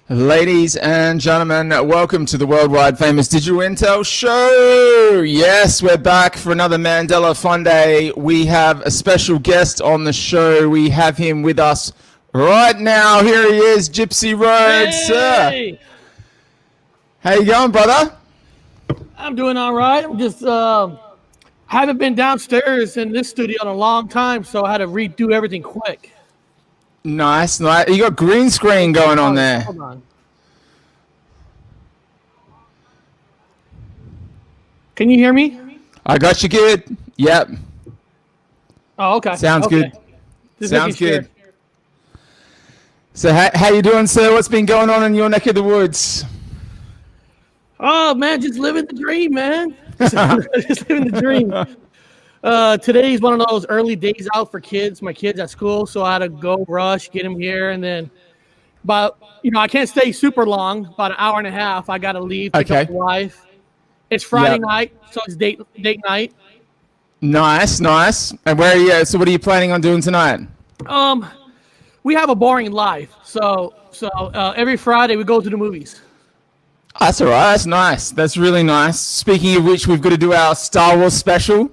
Ladies and gentlemen, welcome to the worldwide famous Digital Intel Show. Yes, we're back for another Mandela Fun Day. We have a special guest on the show. We have him with us right now. Here he is, Gypsy Rhodes. Hey! How you going, brother? I'm doing all right. I'm just haven't been downstairs in this studio in a long time, so I had to redo everything quick. Nice. You got green screen going on there. Hold on. Can you hear me? I got you good. Yep. Oh, okay. Sounds Okay. good. Just Sounds making good. So how you doing, sir? What's been going on in your neck of the woods? Oh man, just living the dream, man. Just living the dream. Today's one of those early days out for kids. My kids at school, so I had to go rush, get them here, and then, but I can't stay super long. About an hour and a half. I got to leave. Pick up the wife. It's Friday night, so it's date night. Nice. And where are you? So what are you planning on doing tonight? We have a boring life, so every Friday we go to the movies. That's all right. That's nice. That's really nice. Speaking of which, we've got to do our Star Wars special.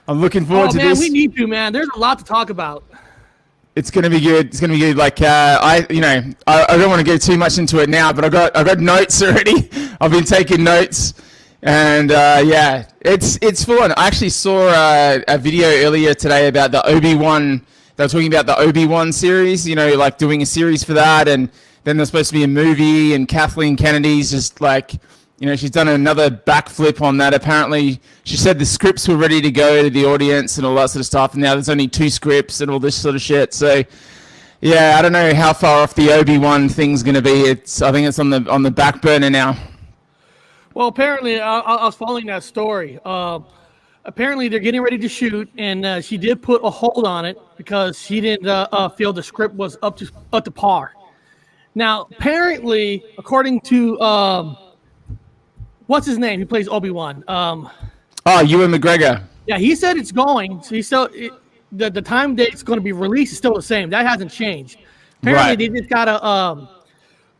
I'm looking forward to this. We need to, man. There's a lot to talk about. It's gonna be good. It's gonna be good. Like I don't want to go too much into it now, but I got notes already. I've been taking notes, and yeah, it's fun. I actually saw a video earlier today about the Obi-Wan. They were talking about the Obi-Wan series. Like doing a series for that, and then there's supposed to be a movie, and Kathleen Kennedy's just like, she's done another backflip on that. Apparently, she said the scripts were ready to go to the audience and all that sort of stuff, and now there's only 2 scripts and all this sort of shit. So, yeah, I don't know how far off the Obi-Wan thing's going to be. I think it's on the back burner now. Well, apparently, I was following that story. Apparently, they're getting ready to shoot, and she did put a hold on it because she didn't feel the script was up to par. Now, apparently, according to what's his name? He plays Obi-Wan. Ewan McGregor. Yeah, he said it's going. So he still the time date's going to be released is still the same. That hasn't changed. Apparently, they just gotta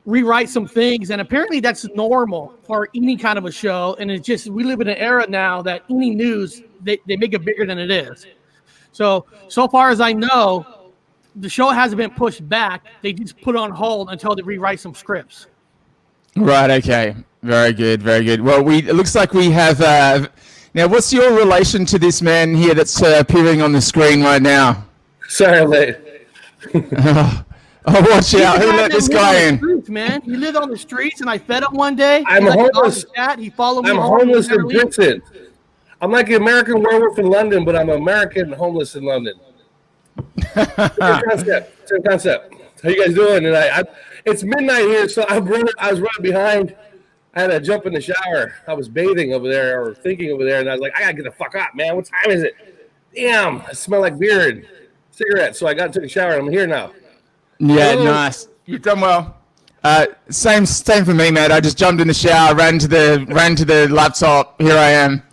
rewrite some things, and apparently that's normal for any kind of a show. And it's just we live in an era now that any news they make it bigger than it is. So far as I know, the show hasn't been pushed back. They just put it on hold until they rewrite some scripts. Right. Okay. Very good. Very good. Well, it looks like we have. Now, what's your relation to this man here that's appearing on the screen right now? Sorry, I'm late. Oh, watch out! Who let this guy in? Streets, man, he lived on the streets, and I fed him one day. I'm homeless. He followed me. I'm homeless in Britain. I'm like an American werewolf in London, but I'm American homeless in London. Same concept. How you guys doing? And it's midnight here, so I was running behind. I had to jump in the shower. I was bathing over there or thinking over there, and I was like, I gotta get the fuck up, man. What time is it? Damn, I smell like beer and cigarettes. So I took a shower. I'm here now. Yeah, nice. You've done well. Same for me, mate. I just jumped in the shower, ran to the laptop. Here I am.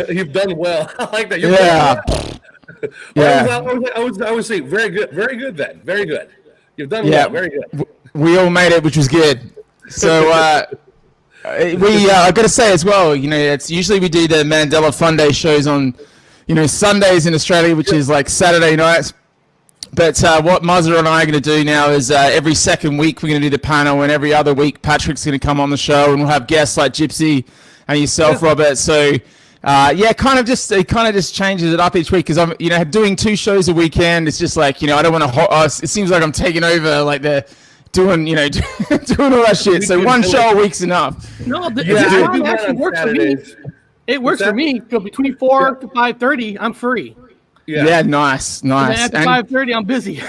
You've done well. I like that. I would say very good then. Very good. You've done well. Very good. We all made it, which was good. So I got to say as well, it's usually we do the Mandela Fun Day shows on, Sundays in Australia, which is like Saturday nights. But what Muzzer and I are going to do now is every second week we're going to do the panel, and every other week Patrick's going to come on the show, and we'll have guests like Gypsy and yourself, Robert. So it kind of just changes it up each week because I'm doing 2 shows a weekend. It's just like I don't want to. It seems like I'm taking over like the. Doing doing all that shit. So one show a week's enough. No, it actually works for me. It works for me. So between 4 to 5:30, I'm free. Yeah, nice. And after 5:30, I'm busy.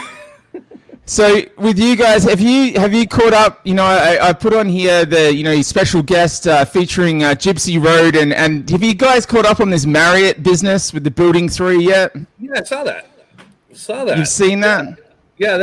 So with you guys, have you caught up? I put on here the special guest featuring Gypsy Road, and have you guys caught up on this Marriott business with the Building 3 yet? Yeah, I saw that. You've seen that? Yeah,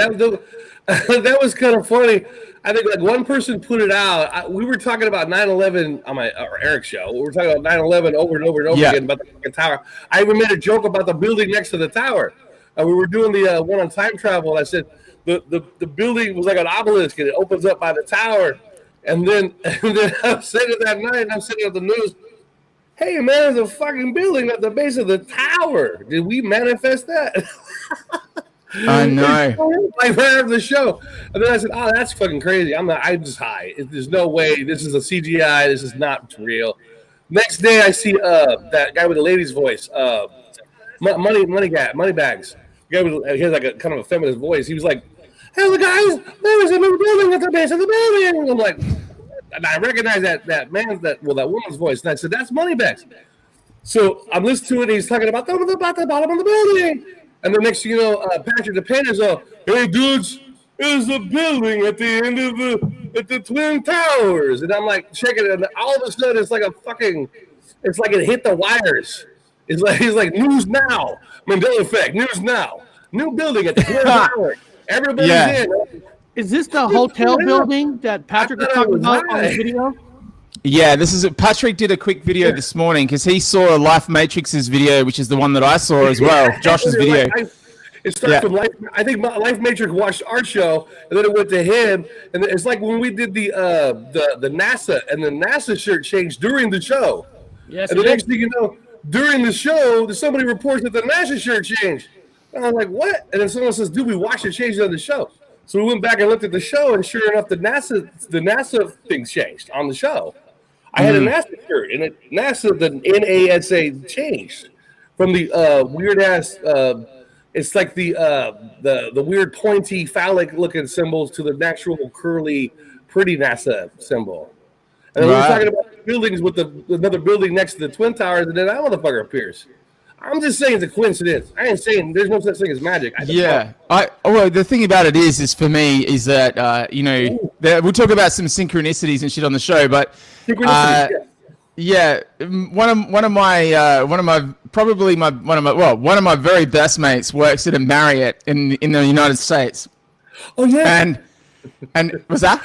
that was kind of funny. I think like one person put it out. We were talking about 9/11 on Eric's show. We were talking about 9/11 over and over and over again about the tower. I even made a joke about the building next to the tower. we were doing the one on time travel. And I said the building was like an obelisk, and it opens up by the tower. And then I'm sitting that night, and I'm sitting at the news. Hey man, there's a fucking building at the base of the tower. Did we manifest that? I know. Like right after the show, and then I said, "Oh, that's fucking crazy." I'm just high. There's no way. This is a CGI. This is not real. Next day, I see that guy with the lady's voice, Moneybags. Guy he has like a kind of a feminist voice. He was like, "Hey, the guys, there was a new building at the base of the building." I'm like, and I recognize that woman's voice, and I said, "That's Moneybags." So I'm listening to it, and he's talking about the bottom of the building. And the next thing you know, Patrick the Painter's all, "Hey dudes, there's a building at the end of the Twin Towers." And I'm like checking it, and all of a sudden it's like it hit the wires. He's like, "News now, Mandela effect, news now, new building at the Twin Towers." Everybody's in. Is this the hotel building that Patrick was talking about on the video? Yeah, this is it. Patrick did a quick video this morning because he saw Life Matrix's video, which is the one that I saw as well. Josh's video. It starts with Life. I think Life Matrix watched our show, and then it went to him. And it's like when we did the NASA, and the NASA shirt changed during the show. Yes. And the next thing you know, during the show, somebody reports that the NASA shirt changed. And I'm like, what? And then someone says, "Dude, we watched it change on the show." So we went back and looked at the show, and sure enough, the NASA things changed on the show. I had a NASA shirt, and the NASA changed from the weird ass. It's like the weird pointy phallic looking symbols to the natural curly, pretty NASA symbol. And then we were talking about the buildings with another building next to the Twin Towers, and then that motherfucker appears. I'm just saying it's a coincidence. I ain't saying there's no such thing as magic. Well, the thing about it is for me is that we'll talk about some synchronicities and shit on the show, but one of my very best mates works at a Marriott in the United States. Oh yeah. And was that?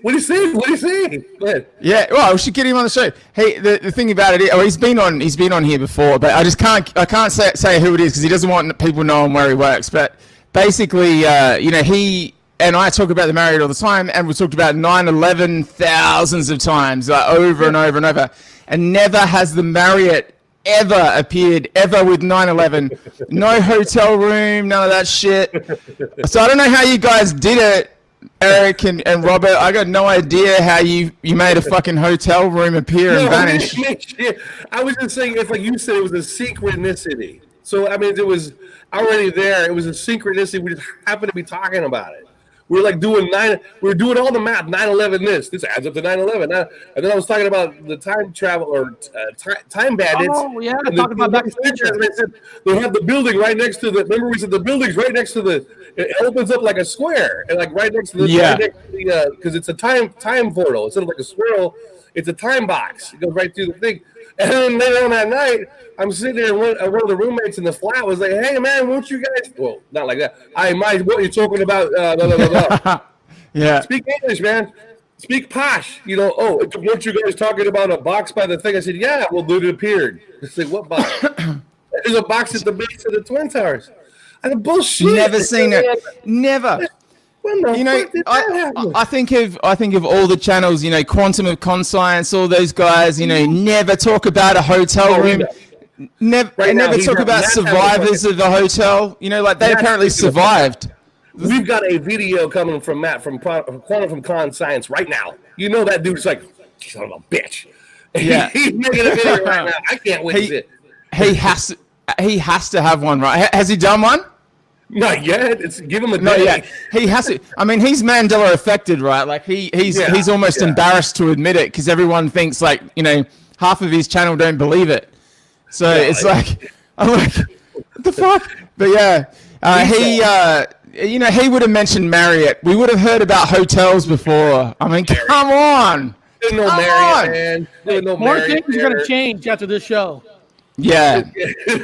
What do you say? What do you say? Go ahead. Yeah, well, we should get him on the show. Hey, the thing about it, he's been on here before, but I can't say who it is because he doesn't want people knowing where he works. But basically, he and I talk about the Marriott all the time, and we talked about 9/11 thousands of times, over and over and over, and never has the Marriott ever appeared ever with 9/11. No hotel room, none of that shit. So I don't know how you guys did it. Eric and Robert, I got no idea how you made a fucking hotel room appear and vanish. I was just saying, if like you said, it was a synchronicity. So I mean, it was already there. It was a synchronicity. We just happened to be talking about it. We're like doing all the math. 9/11. This adds up to 9/11. And then I was talking about the time travel or time bandits. Oh yeah, talking about back to the they have the building right next to the. Remember we said the building's right next to the. It opens up like a square and like right next to the because it's a time portal instead of like a swirl. It's a time box. It goes right through the thing. And then later on that night, I'm sitting there, and one of the roommates in the flat was like, "Hey man, won't you guys?" Well, not like that. What you're talking about? Blah, blah, blah. Yeah. Speak English, man. Speak posh. Weren't you guys talking about a box by the thing? I said, "Yeah." Well, dude, it appeared. I said, "What box?" There's a box at the base of the Twin Towers. I said, "Bullshit." Never seen it. Never. I think of all the channels, Quantum of Conscience, all those guys, never talk about a hotel room. Never talk about survivors of the hotel. Like they apparently survived. We've got a video coming from Matt from Quantum of Conscience right now. That dude's like, son of a bitch. Yeah. He's making a video right now. I can't wait to see it. He has to have one, right? Has he done one? Not yet. Give him a day. No, yeah. He has to. I mean, he's Mandela affected, right? Like he's almost embarrassed to admit it because everyone thinks like half of his channel don't believe it. So I'm like, what the fuck? But yeah, he would have mentioned Marriott. We would have heard about hotels before. I mean, come on. There's no Marriott, man. More things are gonna change after this show. Yeah.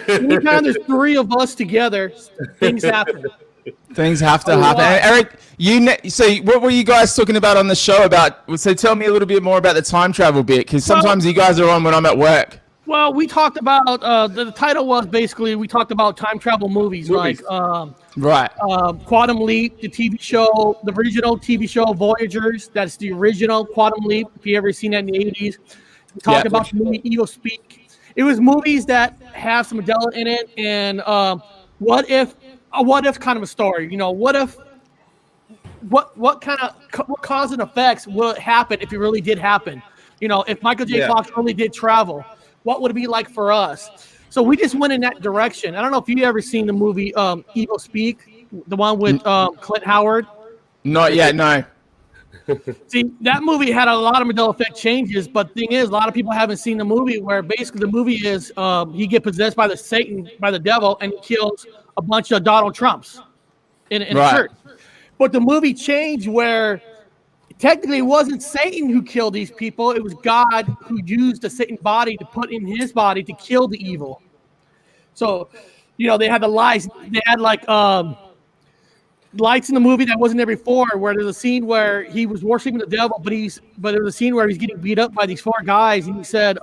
Anytime there's three of us together, things happen. Things have to happen. Eric, so what were you guys talking about on the show about? So tell me a little bit more about the time travel bit, because sometimes you guys are on when I'm at work. Well, we talked about the title was basically we talked about time travel movies. Like Right. Quantum Leap, the TV show, the original TV show Voyagers. That's the original Quantum Leap. If you ever seen that in the 80s, we talked about the movie Evil Speak. It was movies that have some Mandela in it, and what if kind of a story. You know, what if what cause and effects will happen if it really did happen? You know, if Michael J. Fox really did travel, what would it be like for us? So we just went in that direction. I don't know if you ever seen the movie Evil Speak, the one with Clint Howard. Not yet, no. See, that movie had a lot of Mandela effect changes, but the thing is, a lot of people haven't seen the movie where basically the movie is he get possessed by the devil, and he kills a bunch of Donald Trumps in a church. But the movie changed where technically it wasn't Satan who killed these people. It was God who used the Satan body to put in his body to kill the evil. So, you know, they had the lights. They had like lights in the movie that wasn't there before, where there's a scene where he was worshiping the devil, but there's a scene where he's getting beat up by these 4 guys, and he said,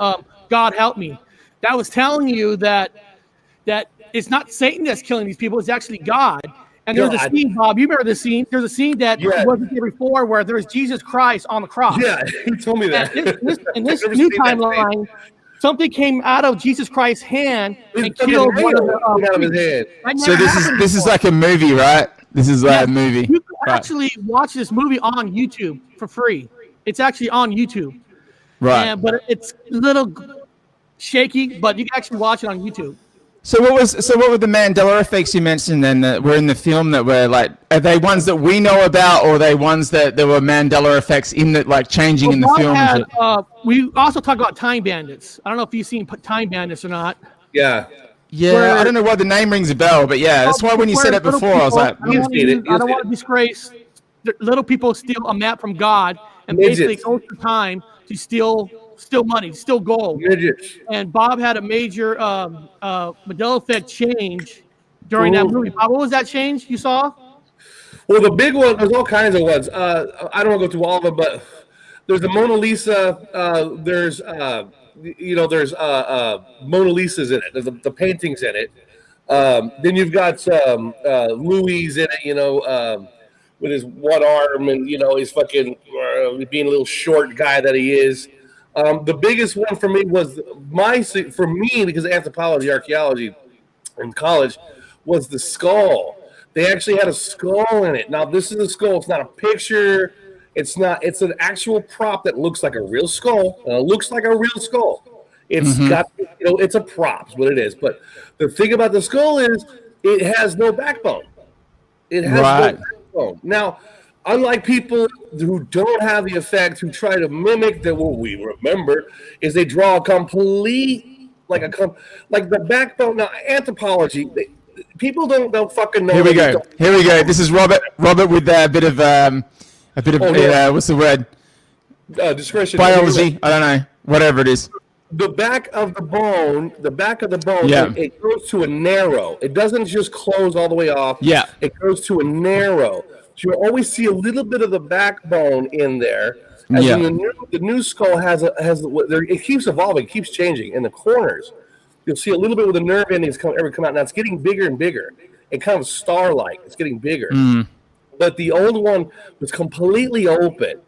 God help me. That was telling you that it's not Satan that's killing these people, it's actually God. And there's a scene, Bob, you remember the scene? There's a scene that wasn't there before where there's Jesus Christ on the cross. Yeah, he told me that. In this new timeline, something came out of Jesus Christ's hand and killed one of the out of his head. So this is like a movie, right? This is like a movie. You can actually watch this movie on YouTube for free. It's actually on YouTube. Right. But it's a little shaky, but you can actually watch it on YouTube. So what were the Mandela effects you mentioned then that were in the film that were like, are they ones that we know about, or are they ones that there were Mandela effects in that, like changing in the film? We also talk about Time Bandits. I don't know if you've seen Time Bandits or not. Yeah. Yeah, I don't know why the name rings a bell, but yeah, that's why when you said it before, I was like, I don't want to disgrace. Little people steal a map from God and basically go through time to steal money, steal gold. Midgets. And Bob had a major Mandela effect change during that movie. Bob, what was that change you saw? Well, the big one, there's all kinds of ones. I don't want to go through all of them, but there's the Mona Lisa. There's Mona Lisa's in it. There's the paintings in it. Then you've got Louis in it, with his one arm and, he's fucking being a little short guy that he is. The biggest one for me was because of anthropology, archaeology in college, was the skull. They actually had a skull in it. Now, this is a skull. It's not a picture. It's an actual prop that looks like a real skull. It looks like a real skull. It's got, it's a prop, is what it is. But the thing about the skull is it has no backbone. It has no backbone. Now, unlike people who don't have the effect, who try to mimic what we remember, is they draw a complete, like the backbone. Now, anthropology, people don't fucking know. Here we go. This is Robert with a bit of what's the word? Discretion. Biology. I don't know. Whatever it is. The back of the bone, it goes to a narrow. It doesn't just close all the way off. Yeah. It goes to a narrow. So you always see a little bit of the backbone in there. And the new skull it keeps evolving, it keeps changing. In the corners, you'll see a little bit with the nerve endings come out. Now it's getting bigger and bigger. It kind of star-like. It's getting bigger. But the old one was completely open.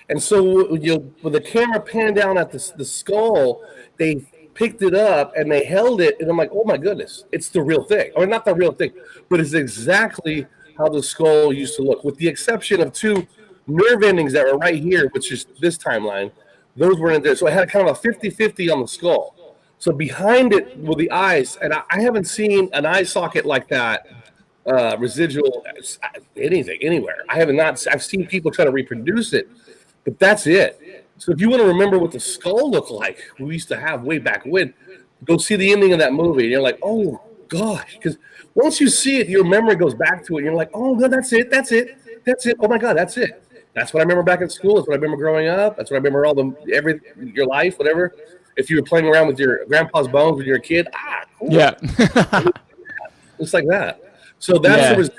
And so with the camera panned down at the skull, they picked it up and they held it. And I'm like, oh my goodness, it's the real thing. Or not the real thing, but it's exactly how the skull used to look, with the exception of 2 nerve endings that were right here, which is this timeline. Those weren't there. So I had kind of a 50-50 on the skull. So behind it were the eyes, and I haven't seen an eye socket like that, residual, anything, anywhere. I've seen people try to reproduce it, but that's it. So if you want to remember what the skull looked like, we used to have way back when, go see the ending of that movie, and you're like, oh, gosh, because once you see it, your memory goes back to it. And you're like, oh, no, that's it. Oh, my God, that's it. That's what I remember back in school. That's what I remember growing up. That's what I remember your life, whatever. If you were playing around with your grandpa's bones when you were a kid, cool. Yeah. It's like that. So that's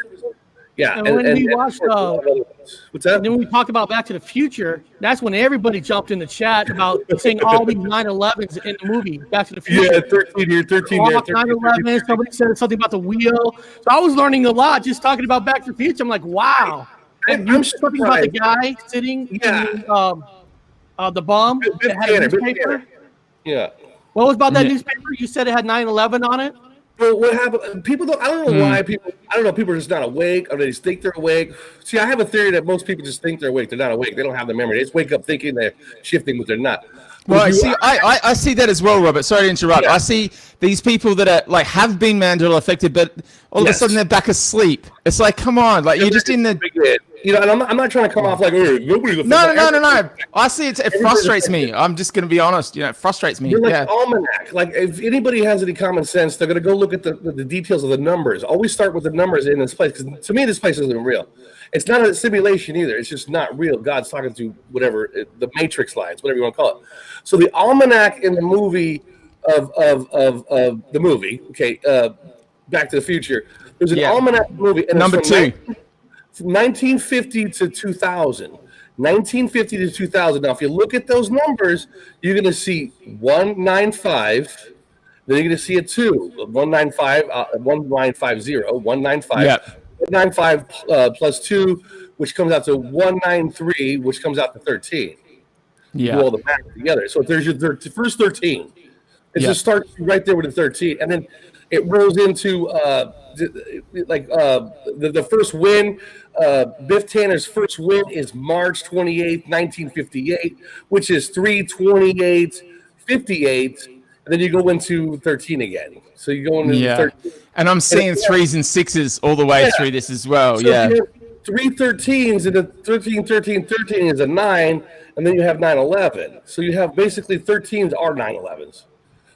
the Yeah, And when we watched, what's that? and then we talked about Back to the Future. That's when everybody jumped in the chat about saying all these 9/11s in the movie Back to the Future. Yeah, 13 here, 13 all there, 9/11. Somebody said something about the wheel. So I was learning a lot just talking about Back to the Future. I'm like, wow. And you were talking about the guy sitting in the bomb that had a newspaper. Yeah. What was about that newspaper? You said it had 9/11 on it. Well, what happened? People don't. I don't know why people. I don't know. People are just not awake, or they just think they're awake. See, I have a theory that most people just think they're awake. They're not awake. They don't have the memory. They just wake up thinking they're shifting, but they're not. Well, I see that as well, Robert. Sorry to interrupt. Yeah. I see these people that are like have been Mandela affected, but all of a sudden they're back asleep. It's like, come on, like you're just in the. You know, and I'm not trying to come off like nobody's. No. I see it. It frustrates me. I'm just going to be honest. You know, it frustrates me. You're like almanac. Like if anybody has any common sense, they're going to go look at the details of the numbers. Always start with the numbers in this place, because to me, this place isn't real. It's not a simulation either. It's just not real. God's talking to whatever the Matrix lines, whatever you want to call it. So the almanac in the movie of the movie, Back to the Future. There's an almanac movie, and number 2. 1950 to 2000. 1950 to 2000. Now, if you look at those numbers, you're going to see 195. Then you're going to see a 2, 195, 1950, 195. Yeah. 195 plus 2, which comes out to 193, which comes out to 13. Yeah. Do all the math together. So there's your first 13. It just starts right there with the 13. And then it rolls into the first win. Biff Tanner's first win is March 28th, 1958, which is 3/28/58. And then you go into 13 again. So you go into 13. And I'm seeing 3s and 6s all the way through this as well. So 3 13s, and the 13, 13, 13 is a 9, and then you have 9/11. So you have basically 13s are 9/11s.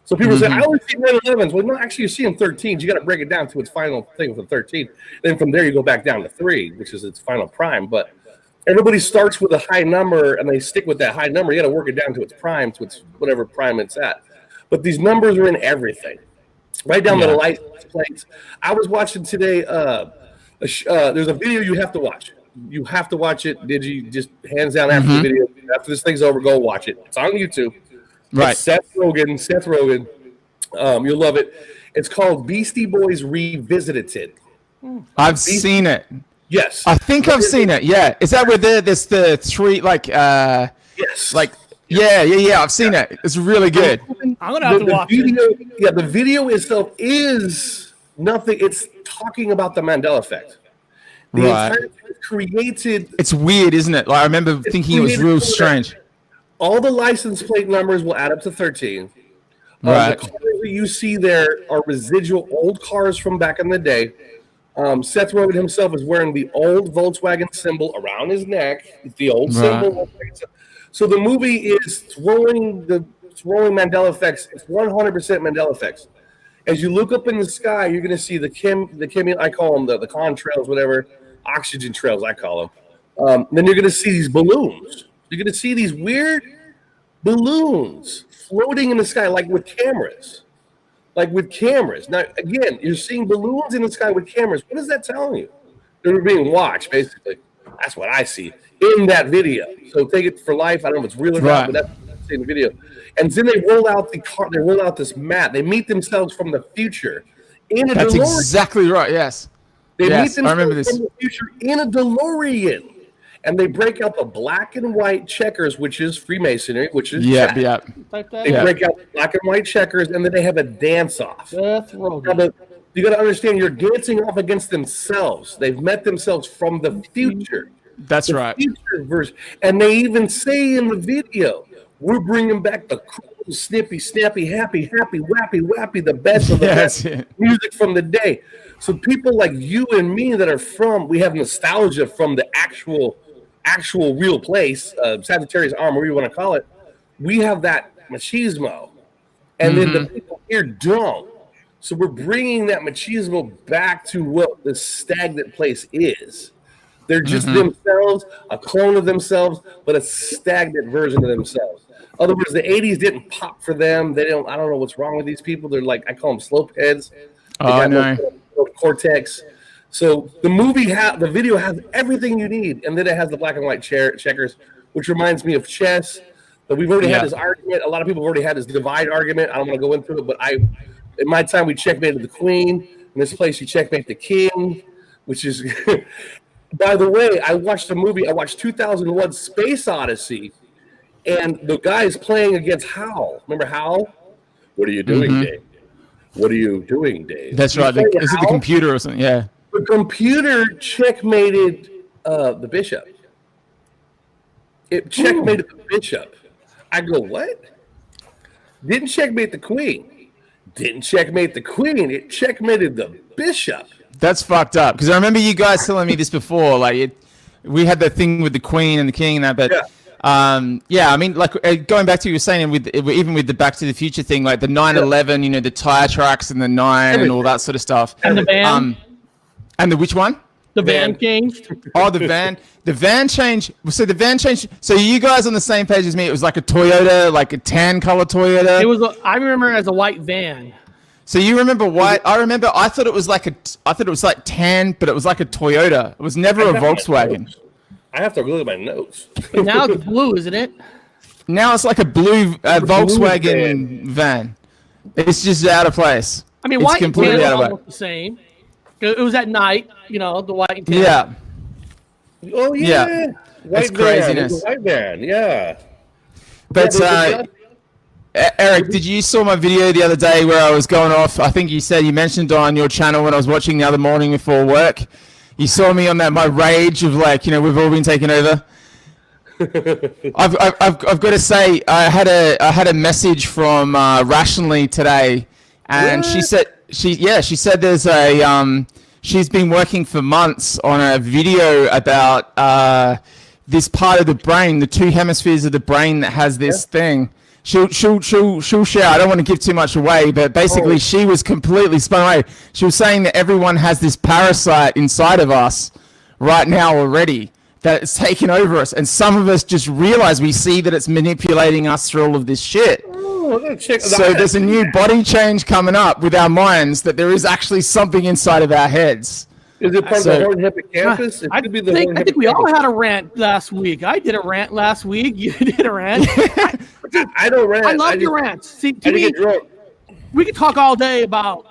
So people say, I only see 9/11s. Well, no, actually, you're seeing 13s. You got to break it down to its final thing with a 13. Then from there, you go back down to 3, which is its final prime. But everybody starts with a high number, and they stick with that high number. You got to work it down to its prime, to its whatever prime it's at. But these numbers are in everything, right down to the license plates. I was watching today. There's a video you have to watch. You have to watch it. Digi, just hands down after the video. After this thing's over, go watch it. It's on YouTube. Right. It's Seth Rogen. You'll love it. It's called Beastie Boys Revisited. I've seen it. Yes. I think I've seen it. Yeah. Is that where there's the 3 yes. Like yeah. I've seen it. It's really good. I'm gonna have to watch it. Yeah, the video itself is nothing. It's talking about the Mandela effect. The entire thing created. It's weird, isn't it? Like I remember thinking it was real strange. All the license plate numbers will add up to 13. Right. The cars that you see there are residual old cars from back in the day. Seth Rogen himself is wearing the old Volkswagen symbol around his neck. It's the old symbol. So the movie is throwing Mandela effects. It's 100% Mandela effects. As you look up in the sky, you're going to see the I call them the contrails, whatever, oxygen trails, I call them. Then you're going to see these balloons. You're going to see these weird balloons floating in the sky, like with cameras. Now, again, you're seeing balloons in the sky with cameras. What is that telling you? They're being watched, basically. That's what I see in that video. So take it for life. I don't know if it's real or not, but that's what I see in the video. And then they roll out the car. They roll out this mat. They meet themselves from the future in a DeLorean. That's exactly right. Yes. They meet themselves from the future in a DeLorean. And they break out the black and white checkers, which is Freemasonry, which is They break out black and white checkers, and then they have a dance-off. Seth Rogen. You got to understand, you're dancing off against themselves. They've met themselves from the future. That's right. Future version. And they even say in the video, we're bringing back the cool, snippy, snappy, happy, wappy, the best of the best music from the day. So people like you and me that we have nostalgia from the actual real place, Sagittarius Arm, whatever you want to call it. We have that machismo. And then the people here don't. So we're bringing that machismo back to what the stagnant place is. They're just themselves, a clone of themselves, but a stagnant version of themselves. In other words, the 80s didn't pop for them. I don't know what's wrong with these people. They're like, I call them slope heads. They got no cortex. So the video has everything you need, and then it has the black and white checkers, which reminds me of chess. But we've already had this argument. A lot of people have already had this divide argument. I don't want to go into it, but in my time, we checkmated the queen. In this place, you checkmate the king, which is. By the way, I watched a movie. I watched 2001: Space Odyssey, and the guy is playing against Hal. Remember Hal? What are you doing, Dave? What are you doing, Dave? That's right. Is it the computer or something? Yeah. The computer checkmated the bishop. It checkmated the bishop. I go, what? Didn't checkmate the queen. Didn't checkmate the queen. It checkmated the bishop. That's fucked up. Because I remember you guys telling me this before. Like, we had the thing with the queen and the king and that. But I mean, like going back to what you were saying, even with the Back to the Future thing, like the 911, you know, the tire tracks and the 9 and all that sort of stuff. And the van. And the which one? The van changed. Oh, the van. The van changed. So the van changed. So you guys on the same page as me? It was like a Toyota, like a tan color Toyota. It was. I remember it as a white van. So you remember white? I remember. I thought it was like like tan, but it was like a Toyota. It was never a Volkswagen. I have to look at my notes. But now it's blue, isn't it? Now it's like a blue Volkswagen van. It's just out of place. I mean, it's white completely and tan out are of almost the same. It was at night, you know, the white and tan. Yeah. Oh yeah. White It's craziness. Van. White van, yeah. But Eric, did you saw my video the other day where I was going off? I think you mentioned on your channel when I was watching the other morning before work. You saw me on my rage of like, you know, we've all been taken over. I've got to say, I had a message from Rationally today, and what? she said there's a she's been working for months on a video about this part of the brain, the two hemispheres of the brain that has this thing. She'll share. I don't want to give too much away, but basically she was completely spun away. She was saying that everyone has this parasite inside of us right now already that it's taken over us, and some of us just realize we see that it's manipulating us through all of this shit. So there's a new body change coming up with our minds that there is actually something inside of our heads. Is it part of the horn hippocampus? I think we all had a rant last week. I did a rant last week. You did a rant. I don't rant. I love your rants. See, to me, we could talk all day about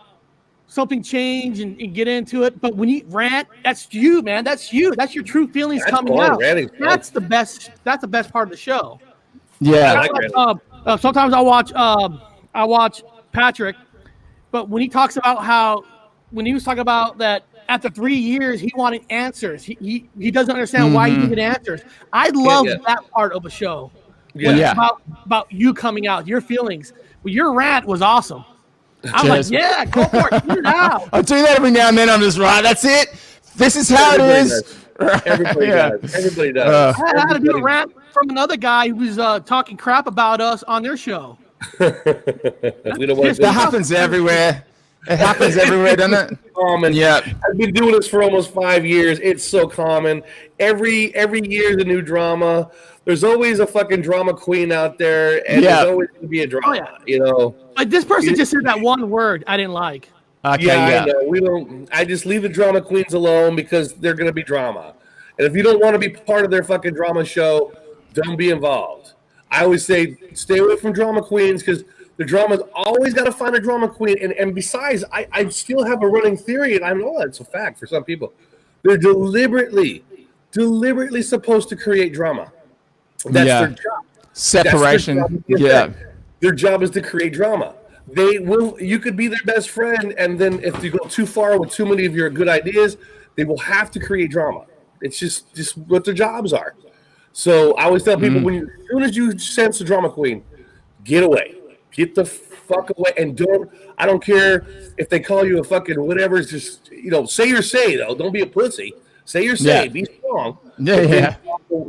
something change and get into it, but when you rant, that's you, man. That's you. That's your true feelings coming out. That's the best. That's the best part of the show. Yeah. Sometimes I watch Patrick, but when he talks about when he was talking about that after 3 years he wanted answers, he doesn't understand why he needed answers. I love that part of a show. About you coming out, your feelings. Well, your rant was awesome. I'm like, yeah, go for it. Do it now. I do that every now and then. I'm just right. That's it. This is how it is. Everybody does. Everybody does. I had to do a rant from another guy who was talking crap about us on their show. That happens everywhere. It happens everywhere, doesn't it? Common. Yeah. I've been doing this for almost 5 years. It's so common. Every year is a new drama. There's always a fucking drama queen out there, and there's always going to be a drama. You know. But this person just said that one word I didn't like. Okay, I know. We don't. I just leave the drama queens alone because they're going to be drama. And if you don't want to be part of their fucking drama show, don't be involved. I always say stay away from drama queens because the drama's always got to find a drama queen. And besides, I still have a running theory, and I know that's a fact for some people. They're deliberately supposed to create drama. That's their job. Separation. Their job is to create drama. You could be their best friend, and then if you go too far with too many of your good ideas, they will have to create drama. It's just what their jobs are. So I always tell people as soon as you sense a drama queen, get away. Get the fuck away, and I don't care if they call you a fucking whatever. It's just, say your say though. Don't be a pussy. Say your say. Yeah. Be strong. Yeah.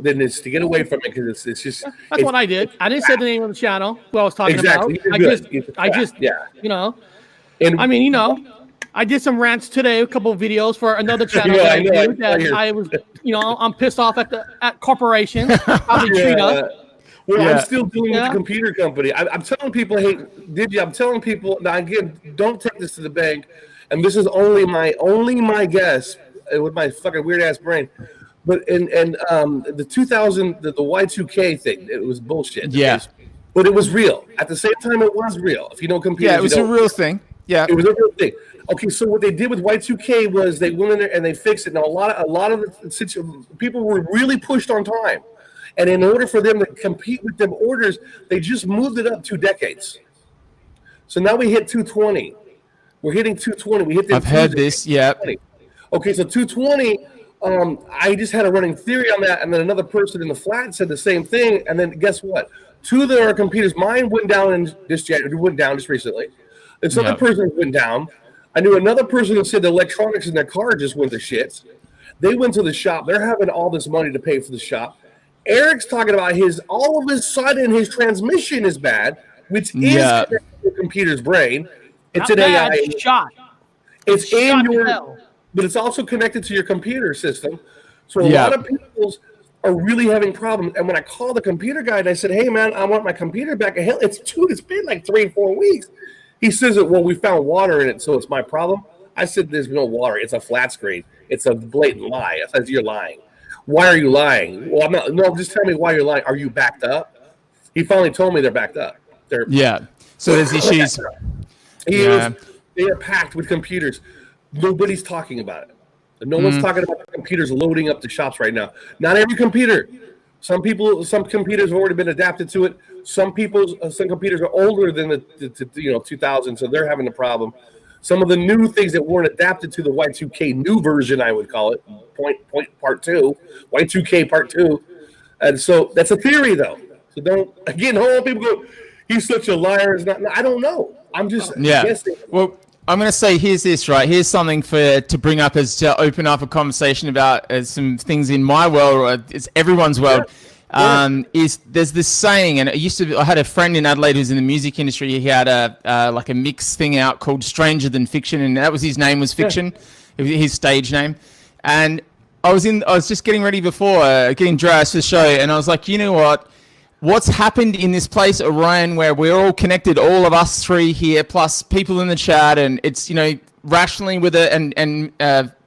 Then it's to get away from it because it's just. That's what I did. I didn't say the name of the channel. What I was talking about. I just. And I mean, I did some rants today. A couple of videos for another channel. I was, I'm pissed off at corporations. How they treat us. Well, I'm still dealing with the computer company. I'm telling people, hey, I'm telling people, now again, don't take this to the bank. and this is only my guess with my fucking weird ass brain. But in the 2000 the Y2K thing, it was bullshit. Yeah. But it was real. At the same time, it was real. If you know computers, Yeah, it was a real thing. Yeah. It was a real thing. Okay, so what they did with Y2K was they went in there and they fixed it. Now a lot of the people were really pushed on time, and in order for them to compete with them orders, they just moved it up 2 decades. So now we hit 220. We're hitting 220. We hit. I've heard this. Yeah. Okay, so 220. I just had a running theory on that, and then another person in the flat said the same thing, and then guess what? 2 of our computers, mine went down just recently. This other person went down. I knew another person who said the electronics in their car just went to shit. They went to the shop. They're having all this money to pay for the shop. Eric's talking about all of a sudden his transmission is bad, which is connected to the computer's brain. It's an AI shot. It's in your, but it's also connected to your computer system. So a lot of people are really having problems. And when I called the computer guy and I said, "Hey man, I want my computer back," it's been like 3-4 weeks. He says that, well, we found water in it, so it's my problem. I said, there's no water. It's a flat screen. It's a blatant lie. I said, you're lying. Why are you lying? Well, I'm not. No, just tell me why you're lying. Are you backed up? He finally told me they're backed up. So there's issues. They are packed with computers. Nobody's talking about it. No one's talking about the computers loading up the shops right now. Not every computer. Some computers have already been adapted to it. Some computers are older than the 2000, so they're having a problem. Some of the new things that weren't adapted to the Y2K new version, I would call it, part 2, Y2K part 2. And so that's a theory, though. So all people go, he's such a liar. I don't know. I'm just guessing. Well, I'm going to say here's this, right? Here's something to bring up to open up a conversation about some things in my world, or it's everyone's world. Is there's this saying, and I had a friend in Adelaide who's in the music industry. He had a mix thing out called Stranger Than Fiction, and that was his name was Fiction, his stage name. And I was just getting ready before getting dressed for the show, and I was like, you know what? What's happened in this place, Orion, where we're all connected, all of us 3 here, plus people in the chat, and it's, rationally with it, and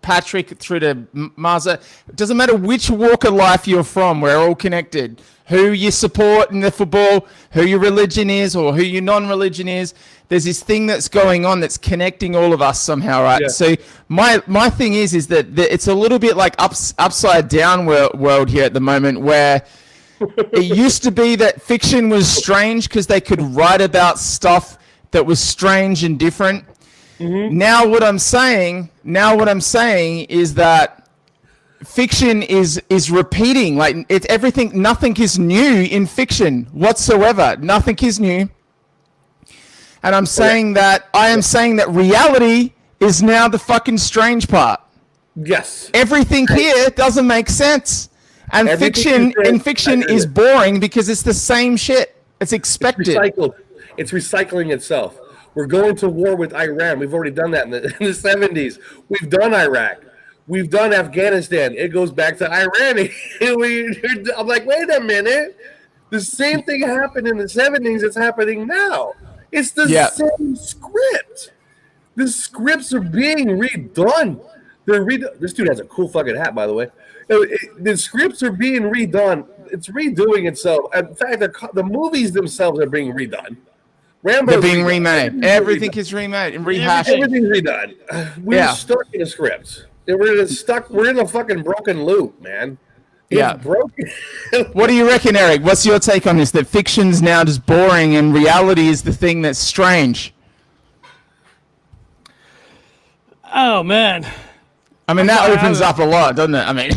Patrick through to Marza. It doesn't matter which walk of life you're from, we're all connected. Who you support in the football, who your religion is, or who your non-religion is. There's this thing that's going on that's connecting all of us somehow, right? Yeah. So my thing is that it's a little bit like upside down world here at the moment, where it used to be that fiction was strange because they could write about stuff that was strange and different. Mm-hmm. Now what I'm saying is that fiction is repeating. Like it's everything. Nothing is new in fiction whatsoever. Nothing is new. And I am saying that reality is now the fucking strange part. Yes. Everything here doesn't make sense. And fiction is boring because it's the same shit. It's expected. It's recycling itself. We're going to war with Iran. We've already done that in the 70s. We've done Iraq. We've done Afghanistan. It goes back to Iran. I'm like, wait a minute. The same thing happened in the 70s. It's happening now. It's the same script. The scripts are being redone. This dude has a cool fucking hat, by the way. The scripts are being redone. It's redoing itself. In fact, the movies themselves are being redone. They're being remade. Everything is remade and rehashed. Everything's redone. We're stuck in a script. We're in a fucking broken loop, man. It's broken. What do you reckon, Eric? What's your take on this? That fiction's now just boring and reality is the thing that's strange. Oh man. I mean, that opens up a lot, doesn't it? I mean,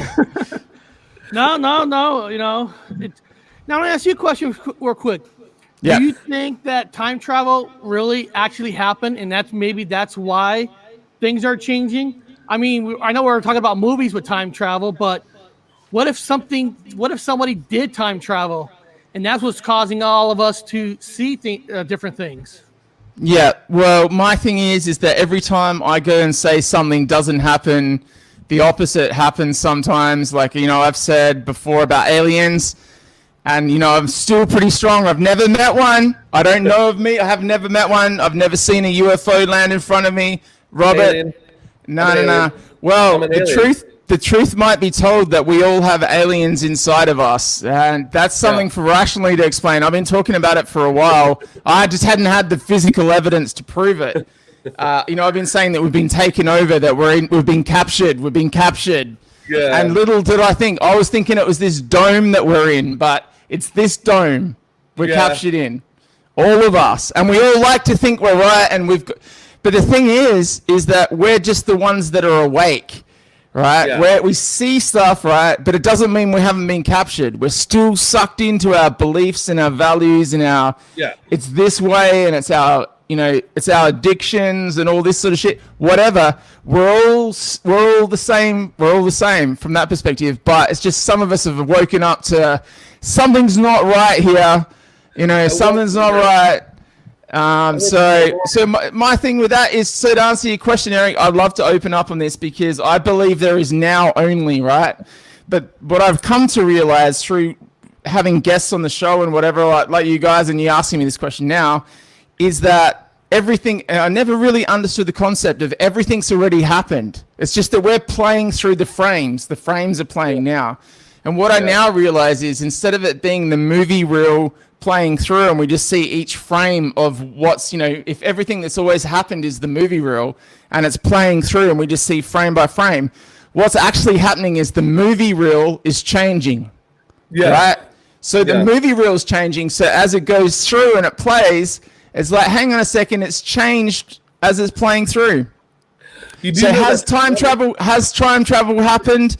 no. Now, let me ask you a question real quick. Yeah. Do you think that time travel really actually happened, and that's why things are changing? I mean, I know we're talking about movies with time travel, but what if somebody did time travel, and that's what's causing all of us to see different things? Yeah, well, my thing is that every time I go and say something doesn't happen, the opposite happens sometimes. Like, I've said before about aliens, and, I'm still pretty strong. I've never met one. I don't know of me. I have never met one. I've never seen a UFO land in front of me. Robert. Alien. No. Well, I'm an the alien. truth might be told that we all have aliens inside of us, and that's something for rationally to explain. I've been talking about it for a while. I just hadn't had the physical evidence to prove it. I've been saying that we've been taken over, that we've been captured. Yeah. And little did I was thinking it was this dome that we're in, but it's this dome we're captured in. All of us. And we all like to think we're right, and but the thing is that we're just the ones that are awake, right? Yeah. Where we see stuff, right? But it doesn't mean we haven't been captured. We're still sucked into our beliefs and our values and it's this way, and it's our addictions and all this sort of shit. Whatever. We're all the same. We're all the same from that perspective. But it's just some of us have woken up to something's not right here. Something's not right. So my thing with that is, so to answer your question, Eric, I'd love to open up on this because I believe there is now only, right? But what I've come to realize through having guests on the show and whatever, like you guys, and you asking me this question now, is that everything, I never really understood the concept of everything's already happened. It's just that we're playing through the frames. The frames are playing now. And what I now realize is, instead of it being the movie reel playing through and we just see each frame of what's, if everything that's always happened is the movie reel and it's playing through and we just see frame by frame, what's actually happening is the movie reel is changing. Yeah. Right? So the movie reel is changing. So as it goes through and it plays, it's like, hang on a second, it's changed as it's playing through. So has time travel happened?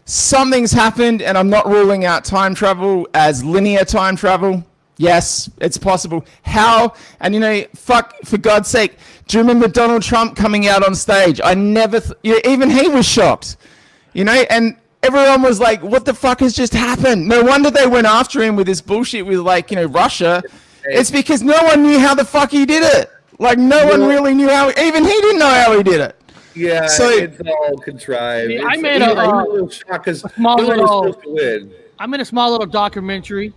Something's happened, and I'm not ruling out time travel as linear time travel. Yes, it's possible. How? And for God's sake, do you remember Donald Trump coming out on stage? I never, even he was shocked, and everyone was like, what the fuck has just happened? No wonder they went after him with this bullshit with Russia. It's because no one knew how the fuck he did it. Like, no one really knew how, even he didn't know how he did it. Yeah, so it's all contrived. See, I made a little shock because I made a small little documentary,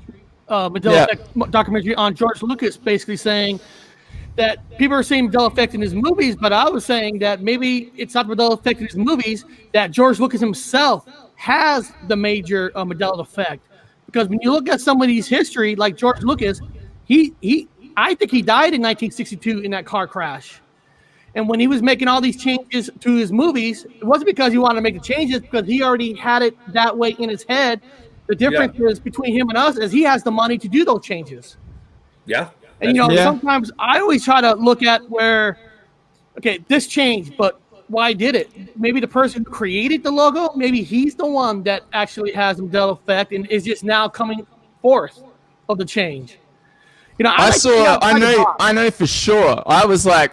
Mandela Effect documentary on George Lucas, basically saying that people are saying Mandela Effect in his movies, but I was saying that maybe it's not Mandela Effect in his movies, that George Lucas himself has the major Mandela Effect. Because when you look at somebody's history, like George Lucas, I think he died in 1962 in that car crash. And when he was making all these changes to his movies, it wasn't because he wanted to make the changes, because he already had it that way in his head. The difference is between him and us is he has the money to do those changes. Yeah. And, sometimes I always try to look at where, okay, this changed, but why did it? Maybe the person who created the logo, maybe he's the one that actually has the Mandela Effect and is just now coming forth of the change. I know for sure. I was like,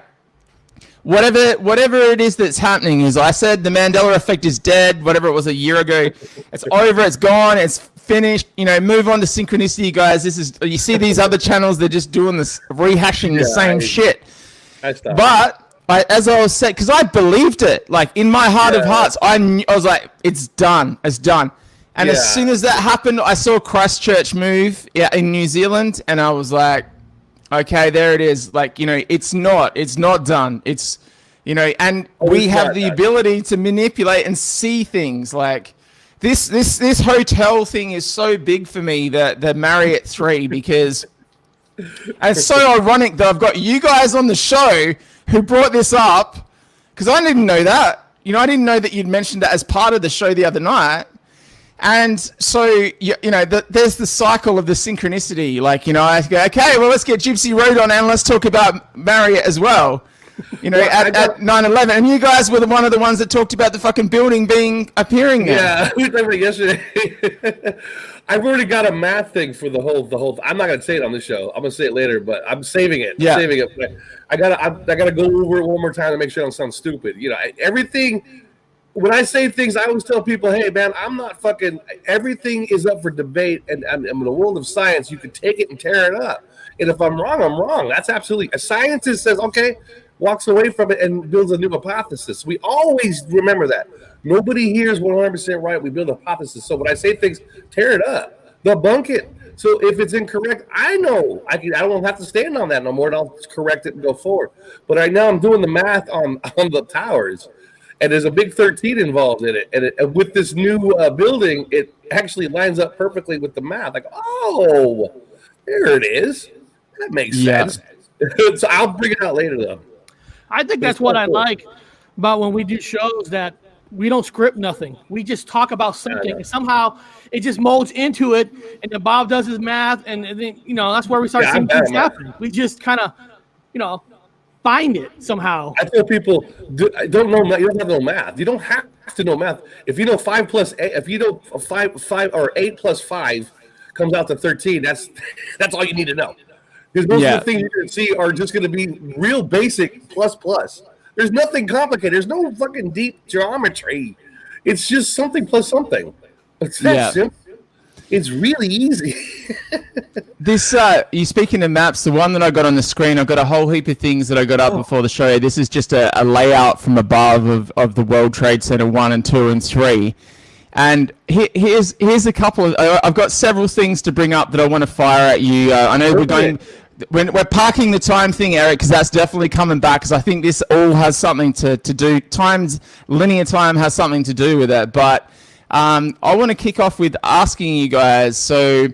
whatever it is that's happening is, I said the Mandela Effect is dead, whatever it was a year ago. It's over, it's gone, it's finished. Move on to synchronicity, guys. You see these other channels, they're just doing this, rehashing the same shit. But as I was saying, because I believed it, like in my heart of hearts, I was like, it's done. And as soon as that happened, I saw Christchurch move in New Zealand, and I was like, okay, there it is. Like, it's not done. It's, and we have the ability to manipulate and see things. Like this hotel thing is so big for me, the Marriott 3, because and it's so ironic that I've got you guys on the show who brought this up, because I didn't know that. I didn't know that you'd mentioned that as part of the show the other night. And so, there's the cycle of the synchronicity. Like, I go, okay, well, let's get Gypsy Road on and let's talk about Marriott as well. At 9/11. And you guys were one of the ones that talked about the fucking building appearing there. Yeah, we talked about it yesterday. I've already got a math thing for the whole. I'm not gonna say it on the show. I'm gonna say it later, but I'm saving it. Yeah. Saving it. But I gotta go over it one more time to make sure I don't sound stupid. Everything. When I say things, I always tell people, hey, man, I'm not fucking – everything is up for debate. And in the world of science, you can take it and tear it up. And if I'm wrong, I'm wrong. That's absolutely – a scientist says, okay, walks away from it and builds a new hypothesis. We always remember that. Nobody here is 100% right. We build a hypothesis. So when I say things, tear it up. Debunk it. So if it's incorrect, I know I don't have to stand on that no more, and I'll correct it and go forward. But right now, I'm doing the math on the towers, and there's a big 13 involved in it. And with this new building, it actually lines up perfectly with the math. Like, oh, there it is. That makes sense. So I'll bring it out later, though. I think that's what I like about when we do shows, that we don't script nothing. We just talk about something, and somehow it just molds into it. And then Bob does his math, and then that's where we start seeing things happen. We just kind of, find it somehow. I tell people, don't know. You don't have to know math. You don't have to know math. If you know 5 plus 8, if you know 5 or 8 plus 5 comes out to 13, that's all you need to know. Because most of the things you're going to see are just going to be real basic plus. There's nothing complicated. There's no fucking deep geometry. It's just something plus something. It's that simple. It's really easy. This, you speaking of maps, the one that I got on the screen, I've got a whole heap of things that I got up before the show. This is just a layout from above of the World Trade Center 1 and 2 and 3. And here's a couple of, I've got several things to bring up that I want to fire at you. I know we're parking the time thing, Eric, because that's definitely coming back, because I think this all has something to do. Linear time has something to do with it. But I want to kick off with asking you guys. So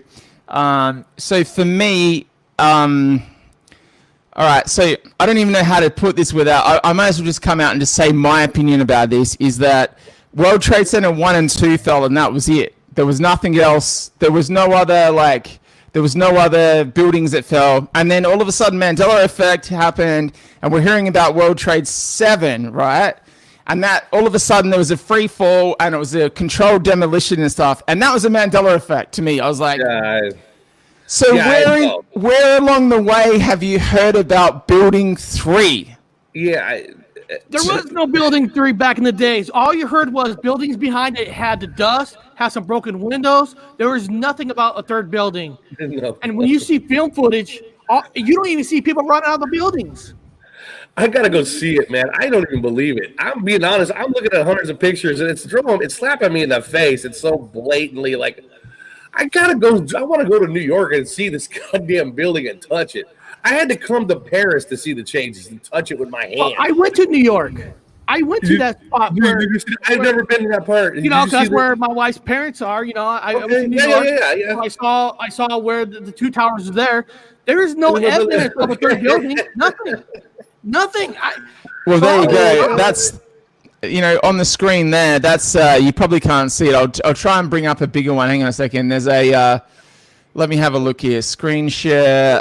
for me, all right. So I don't even know how to put this without. I might as well just come out and just say my opinion about this. Is that World Trade Center 1 and 2 fell, and that was it. There was nothing else. There was no other buildings that fell. And then all of a sudden, Mandela effect happened, and we're hearing about World Trade 7, right? And that all of a sudden there was a free fall, and it was a controlled demolition and stuff. And that was a Mandela effect to me. I was like, where along the way have you heard about Building 3? Yeah. There was no Building 3 back in the days. All you heard was buildings behind it had the dust, had some broken windows. There was nothing about a third building. No. And when you see film footage, you don't even see people running out of the buildings. I gotta go see it, man. I don't even believe it. I'm being honest. I'm looking at hundreds of pictures, and it's slapping me in the face. It's so blatantly like, I gotta go. I want to go to New York and see this goddamn building and touch it. I had to come to Paris to see the changes and touch it with my hand. Well, I went to New York. I went to that spot. I've never been to that part. That's where my wife's parents are. I went to New York. Yeah. I saw where the two towers are there. There is no evidence of a third building. Nothing. Well, there you go. That's, on the screen there. That's you probably can't see it. I'll try and bring up a bigger one. Hang on a second. There's a. Let me have a look here. Screen share.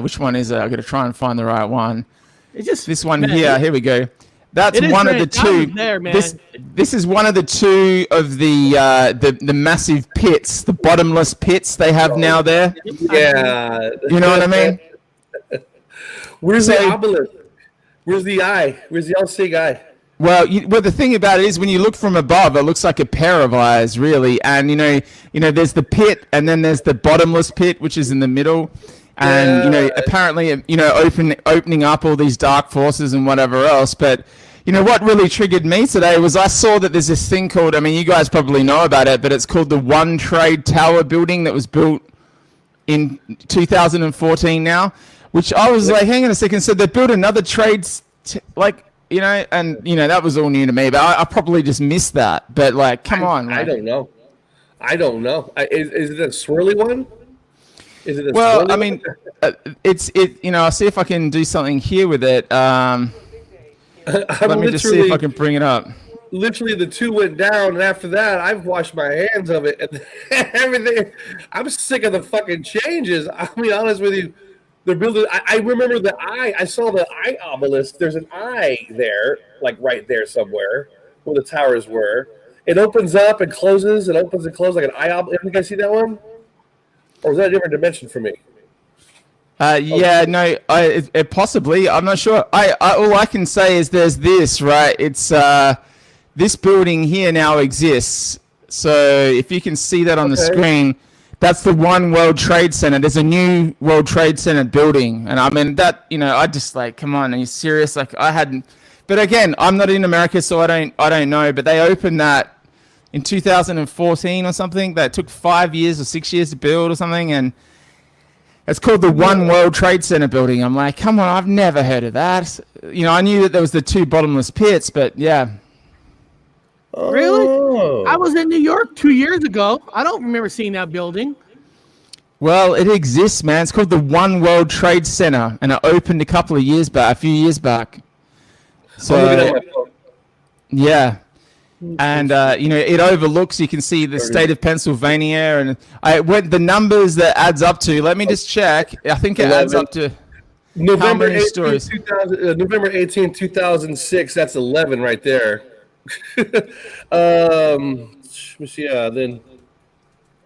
Which one is it? I've got to try and find the right one. It's just this one here. Here we go. That's one of the two. There, man. This is one of the two of the massive pits, the bottomless pits they have now there. Yeah. You know what I mean? Where's the obelisk? Where's the eye? Where's the all-seeing eye? Well, the thing about it is, when you look from above, it looks like a pair of eyes, really. And there's the pit, and then there's the bottomless pit, which is in the middle. And apparently, opening up all these dark forces and whatever else. But what really triggered me today was I saw that there's this thing called, you guys probably know about it, but it's called the One Trade Tower building that was built in 2014 now. Which I was like, hang on a second. So they built another trades, that was all new to me. But I probably just missed that. But come on. I don't know. Is it a swirly one? Is it a well, swirly one? I'll see if I can do something here with it. Let me just see if I can bring it up. Literally, the two went down, and after that, I've washed my hands of it and everything. I'm sick of the fucking changes. I'll be honest with you. They're building. I remember the eye. I saw the eye obelisk. There's an eye there, like right there somewhere, where the towers were. It opens up and closes. It opens and closes like an eye obelisk. You guys see that one? Or is that a different dimension for me? Possibly. I'm not sure. All I can say is there's this, right? It's this building here now exists. So if you can see that on the screen. That's the One World Trade Center. There's a new World Trade Center building. And I just come on, are you serious? I hadn't, but again, I'm not in America, so I don't know, but they opened that, in 2014 or something that took 5 years or 6 years to build or something, and it's called the One World Trade Center building. I'm like, come on, I've never heard of that. I knew that there was the 2 bottomless pits, but yeah. Really? Oh. I was in New York 2 years ago. I don't remember seeing that building. Well, it exists, man. It's called the One World Trade Center, and it opened a few years back. So, yeah. And, it overlooks, you can see the state of Pennsylvania, and the numbers that adds up to, let me just check. I think it adds up to November how many 18, stories. 2000, November 18, 2006. That's 11 right there. Let me see. Then,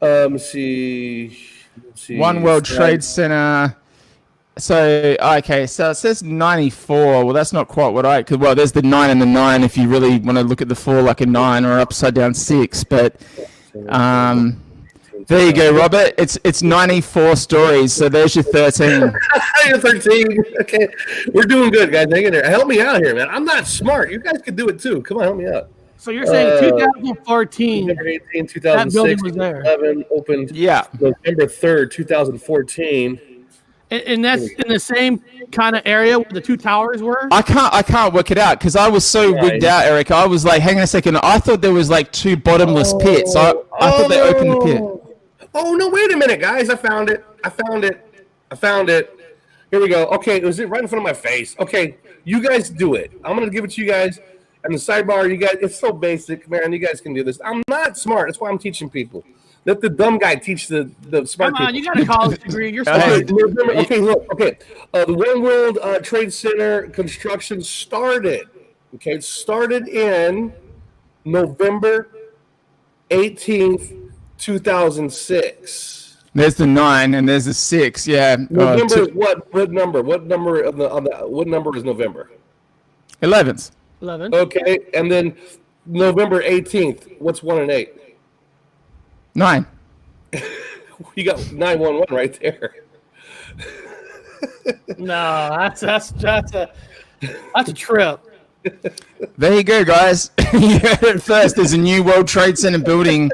let me see. One World Trade Center. So, okay, so it says 94. Well, that's not quite what there's the 9 and the 9 if you really want to look at the 4 like a 9 or upside down 6. But there you go, Robert. It's 94 stories, so there's your 13. You're 13. Okay. We're doing good, guys. Hang in there. Help me out here, man. I'm not smart. You guys can do it too. Come on, help me out. So you're saying 2014, November 18, that building 2006, was there. 11, opened Yeah. November 3rd, 2014. And that's in the same kind of area where the 2 towers were? I can't work it out because I was so wigged out, Eric. I was like, hang on a second. I thought there was like 2 bottomless pits. I thought they opened the pit. Oh, no, wait a minute, guys. I found it. Here we go. Okay, it was right in front of my face. Okay, you guys do it. I'm going to give it to you guys. And the sidebar, you guys, it's so basic, man. You guys can do this. I'm not smart. That's why I'm teaching people. Let the dumb guy teach the smart people. Come on, you got a college degree. You're smart. Okay, look. Okay, the One World Trade Center construction started. Okay, it started in November 18th, 2006. There's the 9 and there's the 6. Yeah. November. What number? What number what number is November? 11th. 11. Okay, and then November 18th. What's 1 and 8? 9. You got 911 right there. No, that's a trip. There you go, guys. You heard it first. There's a new World Trade Center building.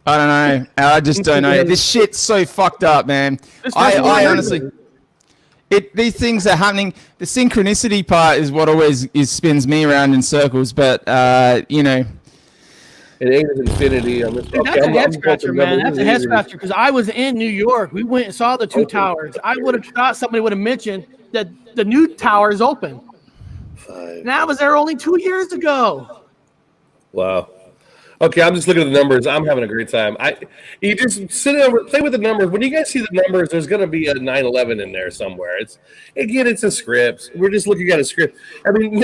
I don't know. I just don't know. This shit's so fucked up, man. I honestly, these things are happening. The synchronicity part is what always spins me around in circles. But It ain't infinity on this. Dude, that's a head scratcher, man. That's a head scratcher because I was in New York. We went and saw the 2 towers. I would have thought somebody would have mentioned that the new tower is open. And I was there only 2 years ago. Wow. Okay, I'm just looking at the numbers. I'm having a great time. You just sit there, play with the numbers. When you guys see the numbers, there's going to be a 9/11 in there somewhere. It's a script. We're just looking at a script. I mean,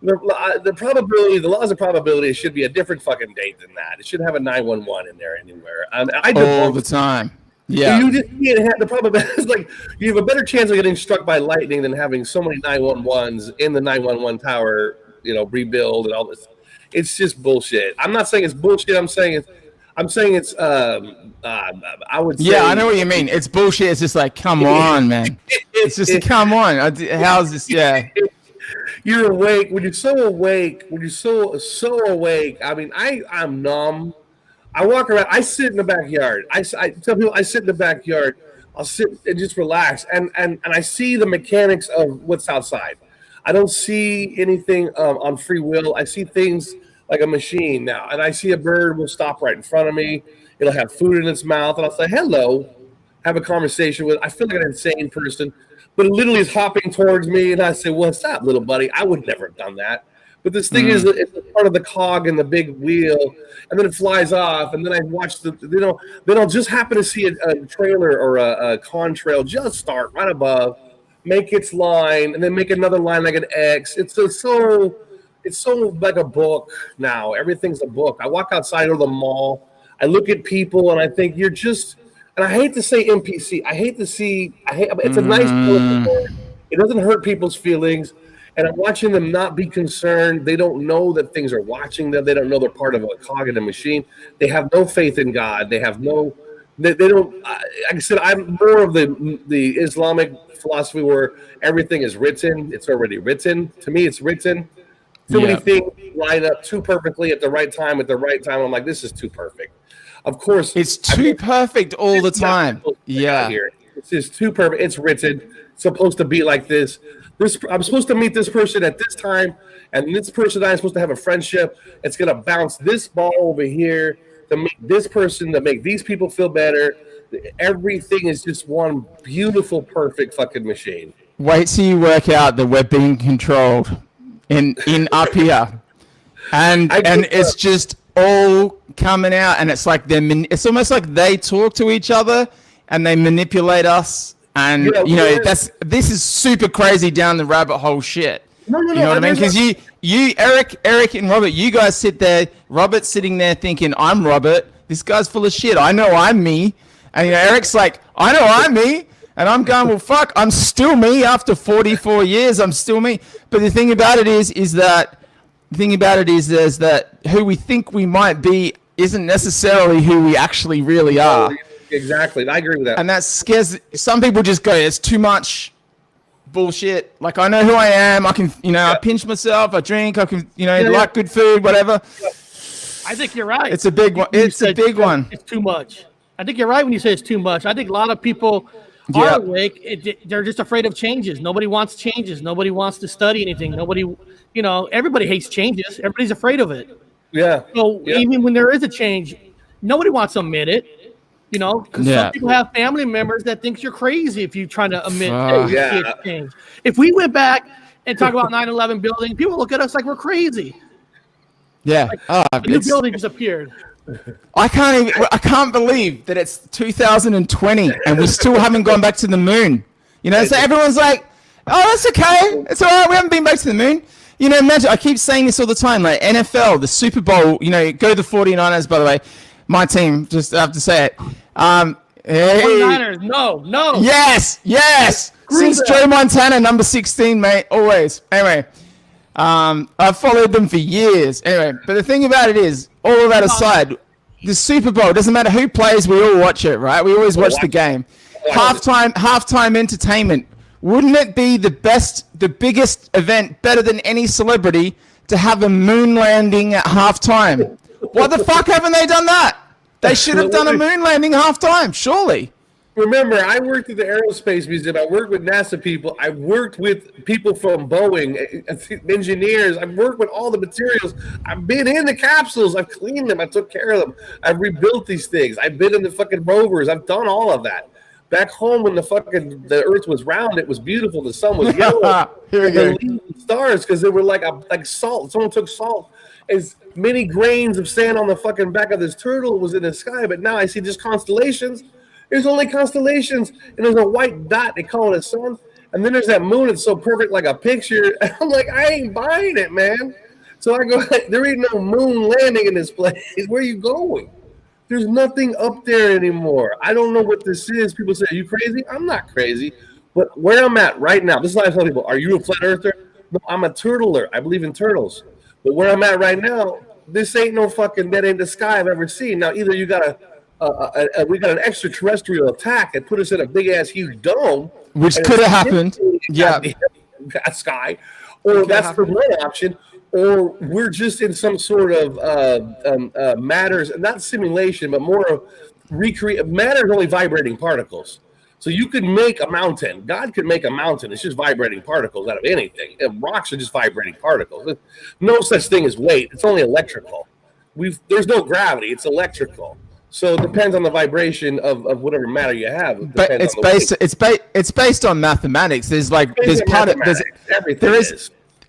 the probability, the laws of probability, it should be a different fucking date than that. It should have a 911 in there anywhere. All the time. Yeah. You just can't have the probability. It's like you have a better chance of getting struck by lightning than having so many 911s in the 911 tower, rebuild and all this. It's just bullshit. I'm not saying it's bullshit. I'm saying it's I would say. Yeah, I know what you mean. It's bullshit. It's just like, come on, man. It's just come on. How's this? Yeah. You're awake. When you're so awake, so awake. I mean, I'm numb. I walk around. I sit in the backyard. I tell people I sit in the backyard. I'll sit and just relax, and I see the mechanics of what's outside. I don't see anything on free will. I see things like a machine now, and I see a bird will stop right in front of me. It'll have food in its mouth, and I'll say hello, have a conversation with. I feel like an insane person, but it literally is hopping towards me, and I say, "What's up, little buddy?" I would never have done that. But this thing is it's part of the cog in the big wheel, and then it flies off, and then I watch then I'll just happen to see a trailer or a contrail just start right above, make its line, and then make another line like an X. It's so like a book now. Everything's a book. I walk outside of the mall, I look at people, and I think you're just. And I hate to say NPC. It's a nice word. It doesn't hurt people's feelings. And I'm watching them not be concerned. They don't know that things are watching them. They don't know they're part of a cog in a machine. They have no faith in God. They have no. They don't. Like I said, I'm more of the Islamic philosophy where everything is written. It's already written. To me, it's written. Too many things line up too perfectly at the right time. I'm like, this is too perfect. Of course, it's too perfect all the time. Yeah, it's just too perfect. It's written. It's supposed to be like this. I'm supposed to meet this person at this time, and this person I'm supposed to have a friendship. It's gonna bounce this ball over here to meet this person, to make these people feel better. Everything is just one beautiful, perfect fucking machine. Wait till you work out that we're being controlled in up here, and it's just all coming out, and it's like it's almost like they talk to each other and they manipulate us, and this is super crazy down the rabbit hole shit. No, you know what I mean? Because you, Eric, and Robert, you guys sit there. Robert's sitting there thinking, "I'm Robert. This guy's full of shit. I know I'm me." And Eric's like, "I know I'm me." And I'm going, "Well, fuck, I'm still me after 44 years. I'm still me." But the thing about it is that who we think we might be isn't necessarily who we actually really are. Exactly. I agree with that. And that scares some people. Just go, "It's too much bullshit. Like, I know who I am. I can, I pinch myself. I drink. I can, like good food, whatever." I think you're right. It's a big one. It's a big one. It's too much. I think you're right when you say it's too much. I think a lot of people are awake. They're just afraid of changes. Nobody wants changes. Nobody wants to study anything. Nobody, everybody hates changes. Everybody's afraid of it. Yeah. So even when there is a change, nobody wants to admit it. Because some people have family members that think you're crazy if you try to admit that you see a change. If we went back and talk about 9/11 building, people look at us like we're crazy. Yeah. Like, a new building just appeared. I can't believe that it's 2020 and we still haven't gone back to the moon. So everyone's like, "Oh, that's okay. It's all right. We haven't been back to the moon." Imagine, I keep saying this all the time, like NFL, the Super Bowl, go the 49ers, by the way. My team, just have to say it. 49ers, no. Yes. Since Joe Montana, number 16, mate, always. Anyway, I've followed them for years. Anyway, but the thing about it is, all of that aside, the Super Bowl, doesn't matter who plays, we all watch it, right? We always watch the game. Halftime entertainment. Wouldn't it be the biggest event, better than any celebrity, to have a moon landing at halftime? Why the fuck haven't they done that? They should have done a moon landing halftime, surely. Remember, I worked at the Aerospace Museum. I worked with NASA people. I worked with people from Boeing, engineers. I've worked with all the materials. I've been in the capsules. I've cleaned them. I took care of them. I've rebuilt these things. I've been in the fucking rovers. I've done all of that. Back home when the Earth was round, it was beautiful. The sun was yellow. Here we go. The stars, because they were like salt. Someone took salt. As many grains of sand on the fucking back of this turtle was in the sky, but now I see just constellations. There's only constellations, and there's a white dot. They call it a sun. And then there's that moon. It's so perfect, like a picture. I'm like, I ain't buying it, man. So I go, there ain't no moon landing in this place. Where are you going? There's nothing up there anymore. I don't know what this is. People say, "Are you crazy?" I'm not crazy. But where I'm at right now, this is why I tell people, "Are you a flat earther?" No, I'm a turtler. I believe in turtles. But where I'm at right now, this ain't no fucking dead end the sky I've ever seen. Now, either you got we got an extraterrestrial attack that put us in a big ass huge dome, which could have happened. Yeah, sky, or that's the one option, or we're just in some sort of matters, not simulation, but more of recreate. Matter is only vibrating particles. So you could make a mountain. God could make a mountain. It's just vibrating particles out of anything. And rocks are just vibrating particles. There's no such thing as weight. It's only electrical. There's no gravity. It's electrical. So it depends on the vibration of whatever matter you have. But it's based on mathematics. There's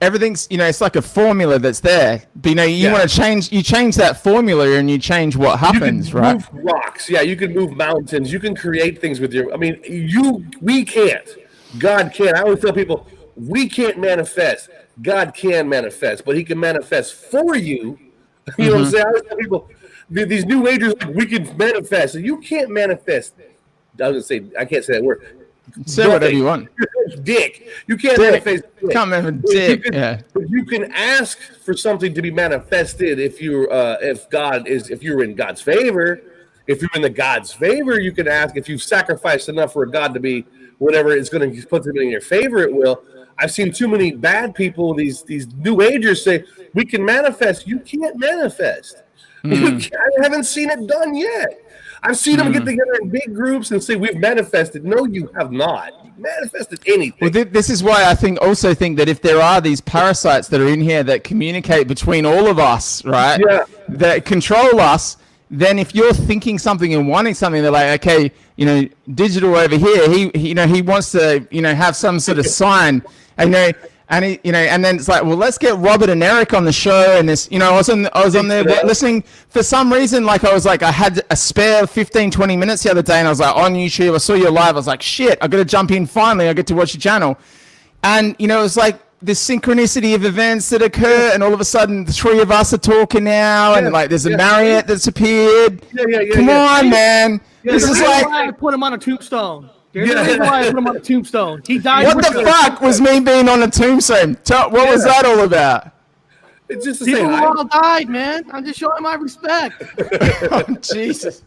everything's it's like a formula that's there. But you want to change that formula and you change what happens, right? Move rocks. Yeah, you can move mountains. You can create things with we can't. God can. I always tell people, we can't manifest. God can manifest, but he can manifest for you. You know what I'm saying? I always tell people, these new agers, we can manifest. And you can't manifest. I can't say that word. Say whatever you want. Dick. You can't manifest. Can't remember dick. But you can ask for something to be manifested if you're in God's favor. If you're in the God's favor, you can ask if you've sacrificed enough for God to be whatever is going to put them in your favor. It will. I've seen too many bad people, these new agers say, we can manifest. You can't manifest. I haven't seen it done yet. I've seen them get together in big groups and say, we've manifested. No, you have not. You've manifested anything. Well, this is why I also think that if there are these parasites that are in here that communicate between all of us, right, that control us, then if you're thinking something and wanting something, they're like, okay, digital over here, he wants to, have some sort of sign, and and then it's like, well, let's get Robert and Eric on the show, and this, I was on there listening for some reason, I had a spare 15, 20 minutes the other day, and I was like on YouTube, I saw you live, I was like, shit, I got to jump in finally, I get to watch your channel, and it was like this synchronicity of events that occur, and all of a sudden the three of us are talking now, and there's a Marriott that's appeared. Come on, man. This is like I put him on a tombstone. There's a reason why I put him on a tombstone. He died. What the fuck was me being on a tombstone? What was that all about? It's just people all died, man. I'm just showing my respect. Oh, Jesus.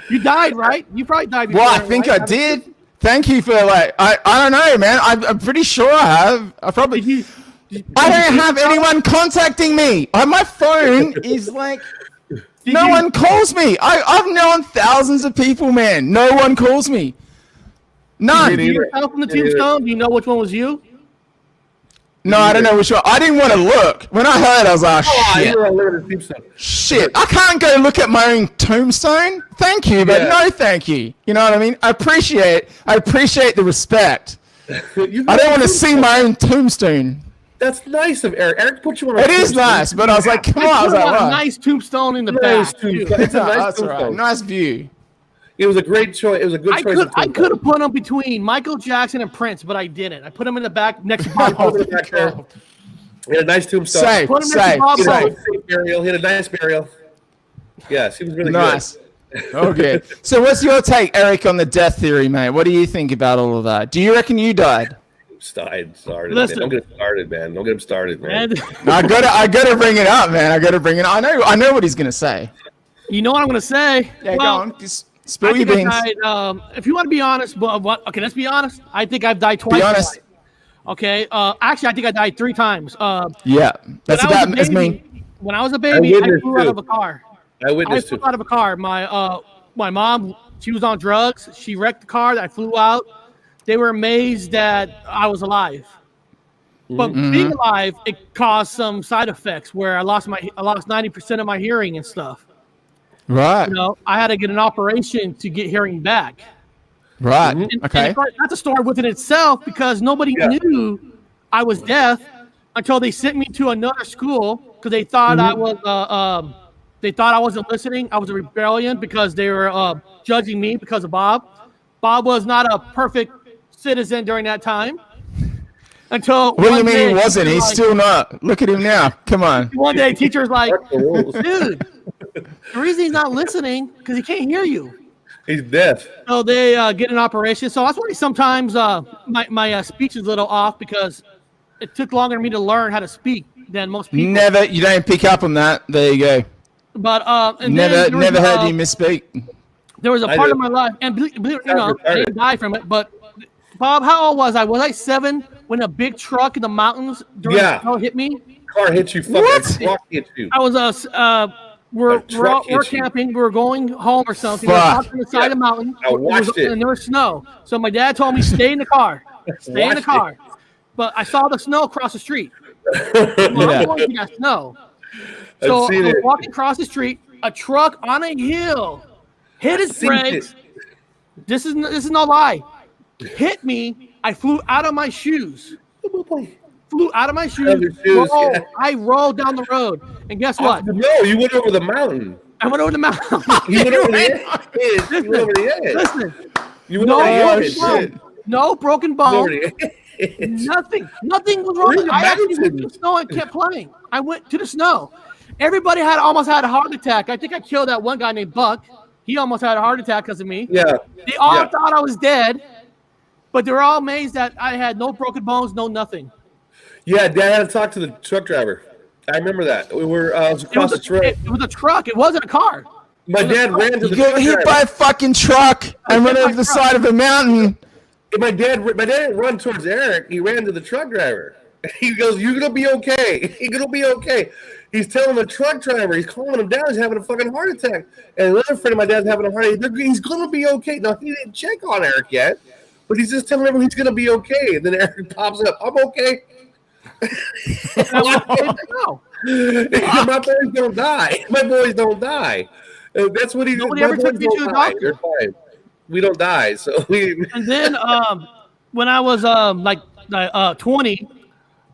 You died, right? You probably died before. Well, I think I did. Thank you for I don't know, man. I'm pretty sure I have. I probably. I don't have anyone contacting me. My phone is no one calls me. I've known thousands of people, man. No one calls me. None. Do you yourself on the tombstone? Do you know which one was you? No, I don't know which one. I didn't want to look. When I heard, I was like, shit. I can't go look at my own tombstone. Thank you, but no thank you. You know what I mean? I appreciate the respect. I don't want to see my own tombstone. That's nice of Eric. Eric put you on a tombstone. It is nice, but I was like, come on. I was like, what? A nice tombstone in the back. It's a nice tombstone. Right. Nice view. It was a great choice. It was a good choice. I could have put him between Michael Jackson and Prince, but I didn't. I put him in the back next to Bob. He had a nice tombstone. Safe. Burial. He had a nice burial. Yes, he was really nice. Okay. So what's your take, Eric, on the death theory, mate? What do you think about all of that? Do you reckon you died? Started. Listen. Man. Don't get him started, man. Don't get him started, man. I gotta bring it up, man. I gotta bring it up. I know what he's gonna say. You know what I'm gonna say? Yeah, go on. Just spill your beans. If you want to be honest, okay, let's be honest. I think I've died twice. Be honest. Okay. Actually, I think I died 3 times. Yeah, that's about as me. When I was a baby, I flew out of a car. I flew out of a car. My mom, she was on drugs. She wrecked the car. I flew out. They were amazed that I was alive. But being alive, it caused some side effects where I lost 90% of my hearing and stuff. Right. I had to get an operation to get hearing back. Right. Okay. And that's a story within itself because nobody knew I was deaf until they sent me to another school because they thought I was they thought I wasn't listening. I was a rebellion because they were judging me because of Bob. Bob was not a perfect citizen during that time. Until what do you mean he wasn't? He's still not. Look at him now. Come on. One day, teacher's like, dude, the reason he's not listening because he can't hear you. He's deaf. So they get an operation. So that's why sometimes my speech is a little off because it took longer for me to learn how to speak than most people. You don't pick up on that. There you go. But never heard you misspeak. There was a part of my life, and believe it or not, I didn't die from it. But Bob, how old was I? Was I 7 when a big truck in the mountains during the snow hit me? Car hit you. What? Truck hit you. I was we're camping. We were going home or something. We were on the side of the mountain. I watched it. And there was snow. So my dad told me, stay in the car. Stay in the car. But I saw the snow across the street. I'm going to that snow. So I was walking across the street. A truck on a hill hit his brakes. This is no lie. Hit me. I flew out of my shoes. Flew out of my shoes. I rolled down the road. And guess what? No, you went over the mountain. I went over the mountain. You went over the edge. Listen. You went over the edge. No broken bone. Nothing was wrong. I actually went to the snow and kept playing. I went to the snow. Everybody almost had a heart attack. I think I killed that one guy named Buck. He almost had a heart attack because of me. Yeah. They all thought I was dead, but they were all amazed that I had no broken bones, no nothing. Yeah, Dad had to talk to the truck driver. I remember that. We were across the road. It was a truck. It wasn't a car. My dad ran to the truck. You got hit by a fucking truck and went over the side of a mountain. My dad didn't run towards Eric. He ran to the truck driver. He goes, "You're gonna be okay. You're gonna be okay." He's telling the truck driver, he's calming him down. He's having a fucking heart attack. And another friend of my dad's having a heart attack. He's gonna be okay. Now he didn't check on Eric yet, but he's just telling everyone he's gonna be okay. And then Eric pops up, "I'm okay." My boys don't die. My boys don't die. That's what he. Nobody ever took me to a doctor. They're fine. We don't die. So we. And then when I was 20,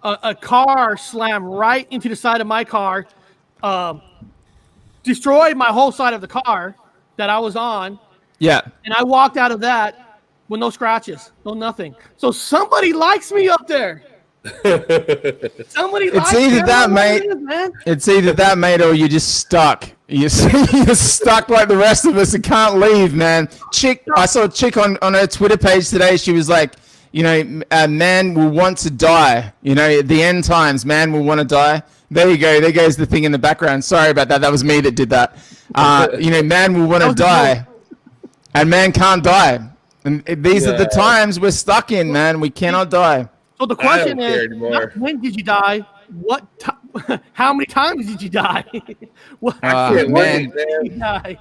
a car slammed right into the side of my car, destroyed my whole side of the car that I was on. Yeah. And I walked out of that with no scratches, no nothing. So somebody likes me up there. Somebody likes It's either me. that, mate. It's either that, mate, or you're just stuck. You're stuck like the rest of us and can't leave, man. I saw a chick on her Twitter page today. She was like, you know, man will want to die. You know, at the end times, man will want to die. There you go. There goes the thing in the background. Sorry about that. That was me that did that. You know, man will want to die, and man can't die. And these are the times we're stuck in, man. We cannot die. So the question is, not when did you die? How many times did you die? Man. Did you die?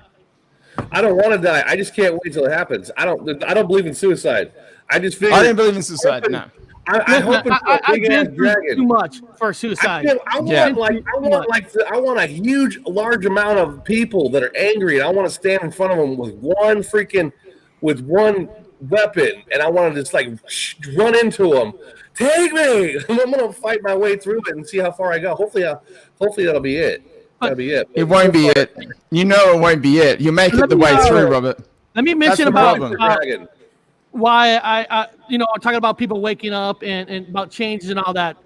I don't want to die. I just can't wait till it happens. I don't believe in suicide. I just figure. I didn't believe in suicide. No. I've been through too much for suicide. I want a huge, large amount of people that are angry, and I want to stand in front of them with one weapon, and I want to just like run into them. Take me! I'm gonna fight my way through it and see how far I go. Hopefully that'll be it. That'll be it. It won't be it. You know it won't be it. You make it the way through, Robert. Let me mention about why I'm talking about people waking up and about changes and all that.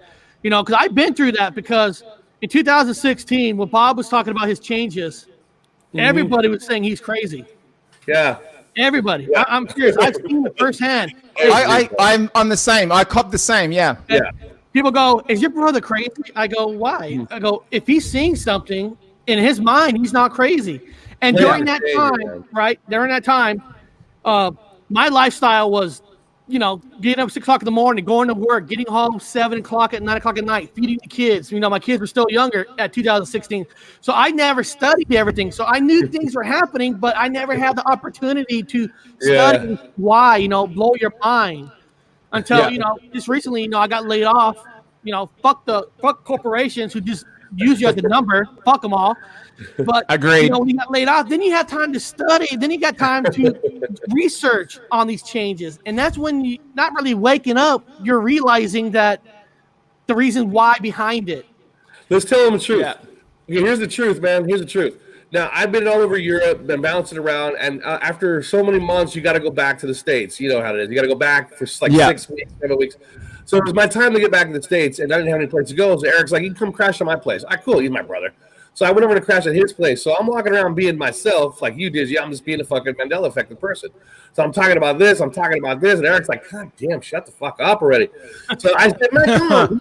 You know, because I've been through that, because in 2016, when Bob was talking about his changes, everybody was saying he's crazy. Yeah. Everybody. Yeah. I'm serious. I've seen it firsthand. I'm the same. I cop the same. Yeah. People go, "Is your brother crazy?" I go, "Why?" I go, "If he's seeing something in his mind, he's not crazy." And during that time, my lifestyle was, getting up 6 o'clock in the morning, going to work, getting home 7 o'clock at 9 o'clock at night, feeding the kids. My kids were still younger at 2016. So I never studied everything. So I knew things were happening, but I never had the opportunity to study why, blow your mind until, just recently, I got laid off. Fuck corporations who just use you as a number. Fuck them all. But agreed. When you got laid off, then you have time to study. Then you got time to research on these changes, and that's when you not really waking up. You're realizing that the reason why behind it. Let's tell them the truth. Yeah. Okay, here's the truth, man. Here's the truth. Now, I've been all over Europe, been bouncing around, and after so many months, you got to go back to the States. You know how it is. You got to go back for 6 weeks, 7 weeks. So it was my time to get back to the States, and I didn't have any place to go. So Eric's like, "You can come crash at my place." Cool. He's my brother. So I went over to crash at his place. So I'm walking around being myself like you did. Yeah, I'm just being a fucking Mandela effective person. So I'm talking about this. And Eric's like, "God damn, shut the fuck up already." So I said, "Man, come on."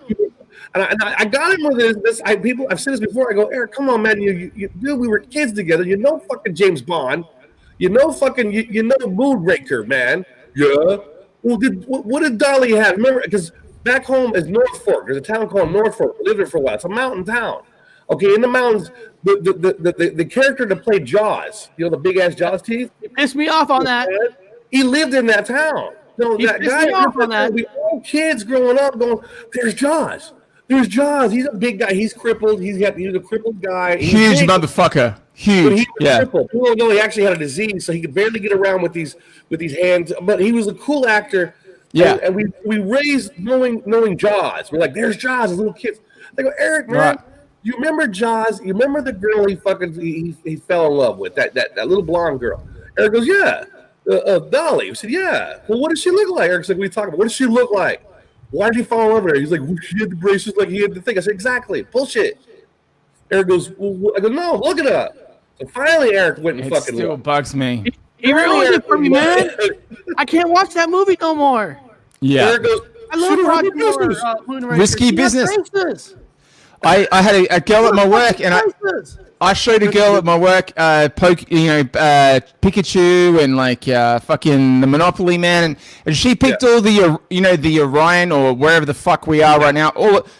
And I got him with this. I've said this before. I go, "Eric, come on, man. You dude, we were kids together. You know fucking James Bond. You know fucking, you know Moonraker, man." Yeah. Well, what did Dolly have? Remember, because back home is North Fork. There's a town called North Fork. We lived there for a while. It's a mountain town. Okay, in the mountains, the character that played Jaws, the big ass Jaws teeth. You pissed me off on that. He lived in that town. So that guy, we all kids growing up going, "There's Jaws. There's Jaws. He's a big guy. He's crippled. He's a crippled guy. Huge motherfucker. Huge. Crippled. People don't know he actually had a disease, so he could barely get around with these hands. But he was a cool actor. Yeah. And we raised knowing Jaws. We're like, "There's Jaws," as little kids. They go, "Eric, man." Right. You remember Jaws? You remember the girl he fell in love with, that little blonde girl? Eric goes, "Yeah." Dolly. We said, "Yeah." Well, what does she look like? Eric's like, "What are you talking about? What does she look like? Why did he fall in love with her?" He's like, "Well, she had the braces like he had the thing." I said, "Exactly. Bullshit." Eric goes, "Well," I go, "No, look it up." So finally, Eric went and fucking still bugs me. He ruined it for me, man. I can't watch that movie no more. Yeah. Eric goes, I love Roger Risky business. I had a girl at my work, and I showed a girl at my work, Pikachu and like fucking the Monopoly Man, and she picked all the the Orion or wherever the fuck we are right now.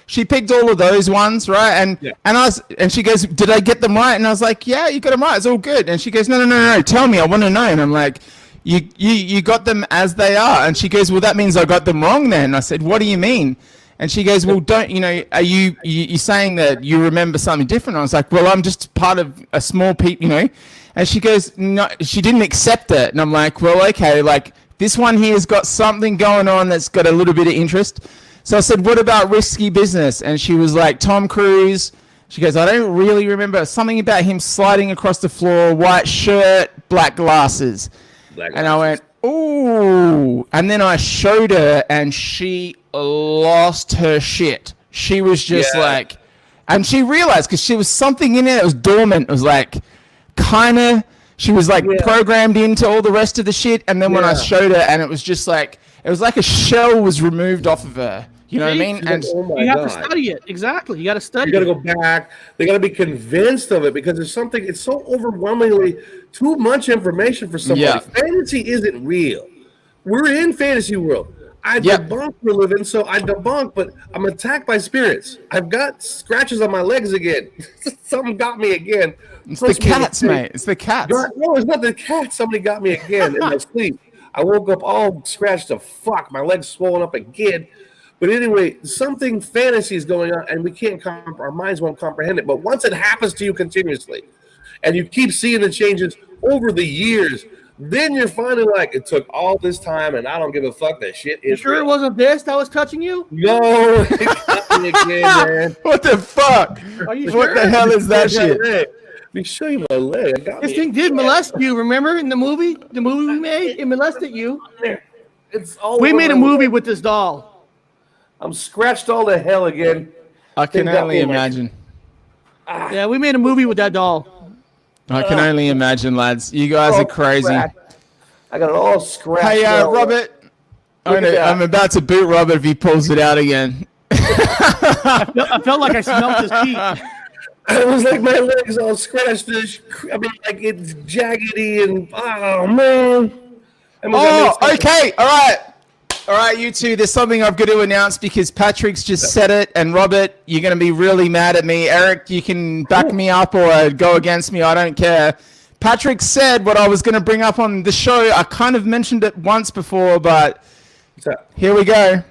She picked all of those ones, right? And she goes, "Did I get them right?" And I was like, "Yeah, you got them right. It's all good." And she goes, "No, tell me. I want to know." And I'm like, "You got them as they are." And she goes, "Well, that means I got them wrong then." And I said, "What do you mean?" And she goes, "Well, are you saying that you remember something different?" I was like, "Well, I'm just part of a small And she goes, "No," she didn't accept it. And I'm like, "Well, okay, like this one here's got something going on that's got a little bit of interest." So I said, "What about Risky Business?" And she was like, "Tom Cruise." She goes, "I don't really remember. Something about him sliding across the floor, white shirt, black glasses." And I went, "Ooh." And then I showed her and she lost her shit. She was just like, and she realized because she was something in it that was dormant. It was like she was like programmed into all the rest of the shit. And then when I showed her, and it was just like, it was like a shell was removed off of her. You know what I mean? And you have to study it. Exactly. You got to study. You got to go back. They got to be convinced of it because there's something. It's so overwhelmingly too much information for somebody. Yeah. Fantasy isn't real. We're in fantasy world. I debunk for a living, so I debunk, but I'm attacked by spirits. I've got scratches on my legs again. Something got me again. It's the cats, mate. It's the cats. No, it's not the cats. Somebody got me again in my sleep. I woke up all scratched to fuck. My legs swollen up again. But anyway, something fantasy is going on, and we can't. Our minds won't comprehend it. But once it happens to you continuously, and you keep seeing the changes over the years, then you're finally like, it took all this time, and I don't give a fuck. That shit is. You sure it wasn't this that was touching you? No, it got me again, man. What the fuck? Are you What sure? the hell is that shit? Let me show you my leg. This thing did molest you. Remember in the movie? The movie we made, it molested you. It's all. We made a movie with this doll. I'm scratched all to hell again. I can only imagine. Yeah, we made a movie with that doll. I can only imagine, lads. You guys are crazy. Scratched. I got it all scratched. Hey, Robert. I'm about to boot Robert if he pulls it out again. I felt like I smelled his feet. It was like my legs all scratched. I mean, like it's jaggedy and oh man. Okay. All right, you two. There's something I've got to announce because Patrick's just said it, and Robert, you're going to be really mad at me. Eric, you can back me up or go against me. I don't care. Patrick said what I was going to bring up on the show. I kind of mentioned it once before, but here we go.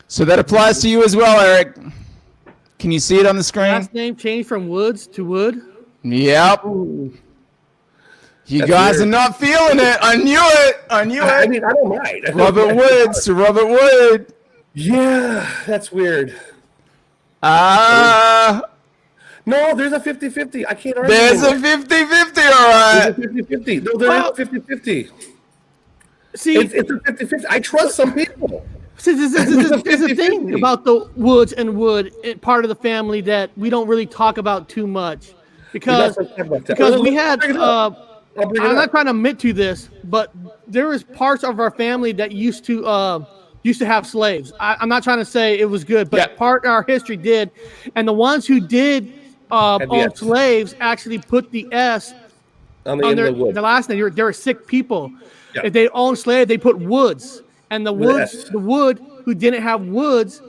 So that applies to you as well, Eric. Can you see it on the screen? Last name changed from Woods to Wood. Yep. Ooh. You guys are not feeling it. I knew it. I mean, I don't mind. Robert Woods to Robert Wood. Yeah, that's weird. No, there's a 50-50. I can't argue. There's a 50-50, all right. There's a 50-50. No, there is a 50-50. See, it's a 50-50. I trust some people. See, there's a thing about the Woods and Wood, part of the family that we don't really talk about too much. Because we had... I'm not trying to admit to this, but there was parts of our family that used to have slaves. I'm not trying to say it was good, but part of our history did. And the ones who did own slaves actually put the S on their last name. They were sick people. Yeah. If they owned slaves, they put Woods. And the Wood who didn't have Woods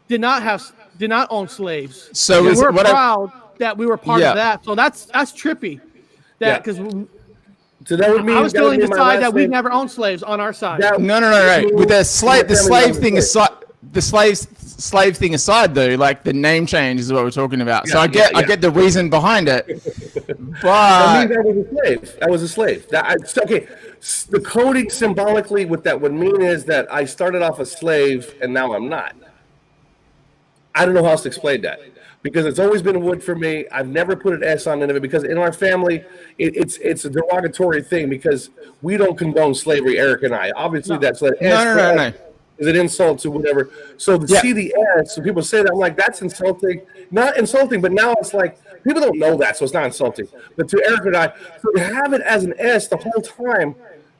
did not own slaves. So we're proud that we were part of that. So that's trippy. Because so that would mean I was willing to decide that we never owned slaves on our side. No. Right. With the slave thing aside, the slave thing aside, though, like the name change is what we're talking about. So I get the reason behind it. But I mean, that was a slave. Okay. The coding symbolically, what that would mean is that I started off a slave and now I'm not. I don't know how else to explain that. Because it's always been Wood for me. I've never put an S on it because in our family, it's a derogatory thing because we don't condone slavery, Eric and I. Obviously, that's an S. No. Is an insult to whatever. So to see the S, so people say that, I'm like, that's insulting. Not insulting, but now it's like, people don't know that, so it's not insulting. But to Eric and I, so to have it as an S the whole time,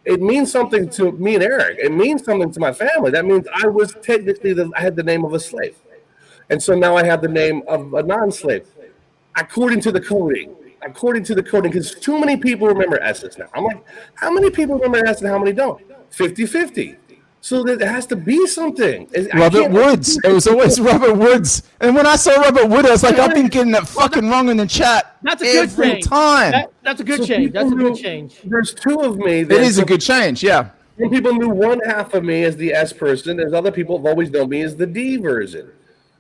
it means something to me and Eric. It means something to my family. That means I was technically, I had the name of a slave. And so now I have the name of a non-slave, according to the coding. Because too many people remember S's now. I'm like, how many people remember S and how many don't? 50-50. So there has to be something. Robert Woods. It was always Robert Woods. And when I saw Robert Wood, I was like, I've been getting that fucking wrong in the chat. That's a good every change. time. That's a good change. That's a good change. There's two of me. It is a good change, yeah. Some people knew one half of me as the S person. There's other people have always known me as the D version.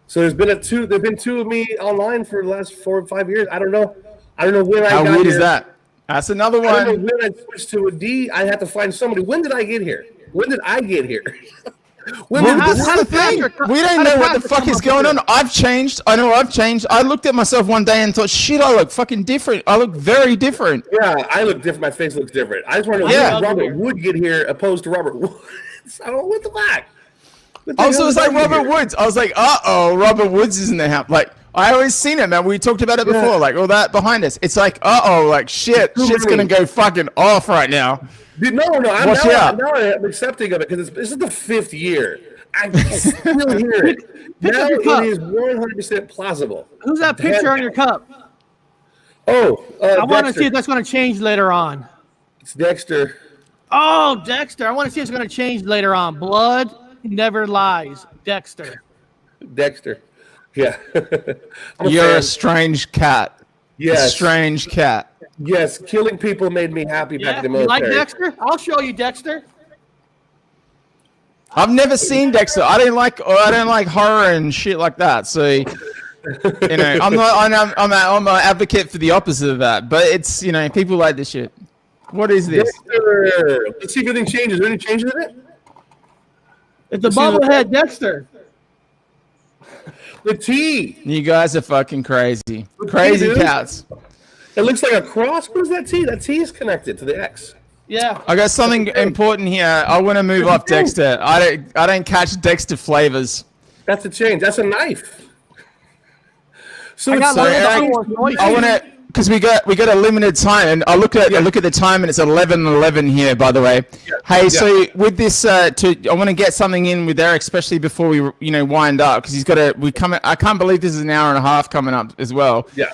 So there's been two of me online for the last 4 or 5 years. I don't know when I got here. How weird is that? That's another one. I don't know when I switched to a D. I had to find somebody. When did I get here? This is the thing. We don't know what the fuck is going on. I've changed. I know I've changed. I looked at myself one day and thought, shit, I look fucking different. I look very different. Yeah, I look different. My face looks different. I just want to know when Robert Wood get here opposed to Robert Woods. I don't know what the fuck. Also, it was like Robert Woods. I was like, Robert Woods is in the house. Like, I always seen it, man. We talked about it before. Like, all that behind us. It's like, like, shit's going to go fucking off right now. No. I'm accepting of it because this is the 5th year. I still hear it. Now it is 100% plausible. Who's that picture on your cup? I want to see if that's going to change later on. It's Dexter. Oh, Dexter. I want to see if it's going to change later on. Blood never lies. Dexter. Yeah. You're a strange cat. Yes. A strange cat. Yes, killing people made me happy back in the military. You like Dexter? I'll show you Dexter. I've never seen Dexter. I don't like horror and shit like that. So, you know, I'm an advocate for the opposite of that. But it's, you know, people like this shit. What is this? Dexter. Let's see if anything changes. Is there any changes in it? It's a bobblehead Dexter. The T. You guys are fucking crazy. Crazy cats. It looks like a cross. What is that T? That T is connected to the X. Yeah. I got something important here. I want to move off Dexter. I don't catch Dexter flavors. That's a change. That's a knife. So I want to, because we got a limited time, and I look at the time, and it's 11:11 here, by the way. Yeah. Hey, so with this, I want to get something in with Eric, especially before we wind up, because he's got I can't believe this is an hour and a half coming up as well. Yeah.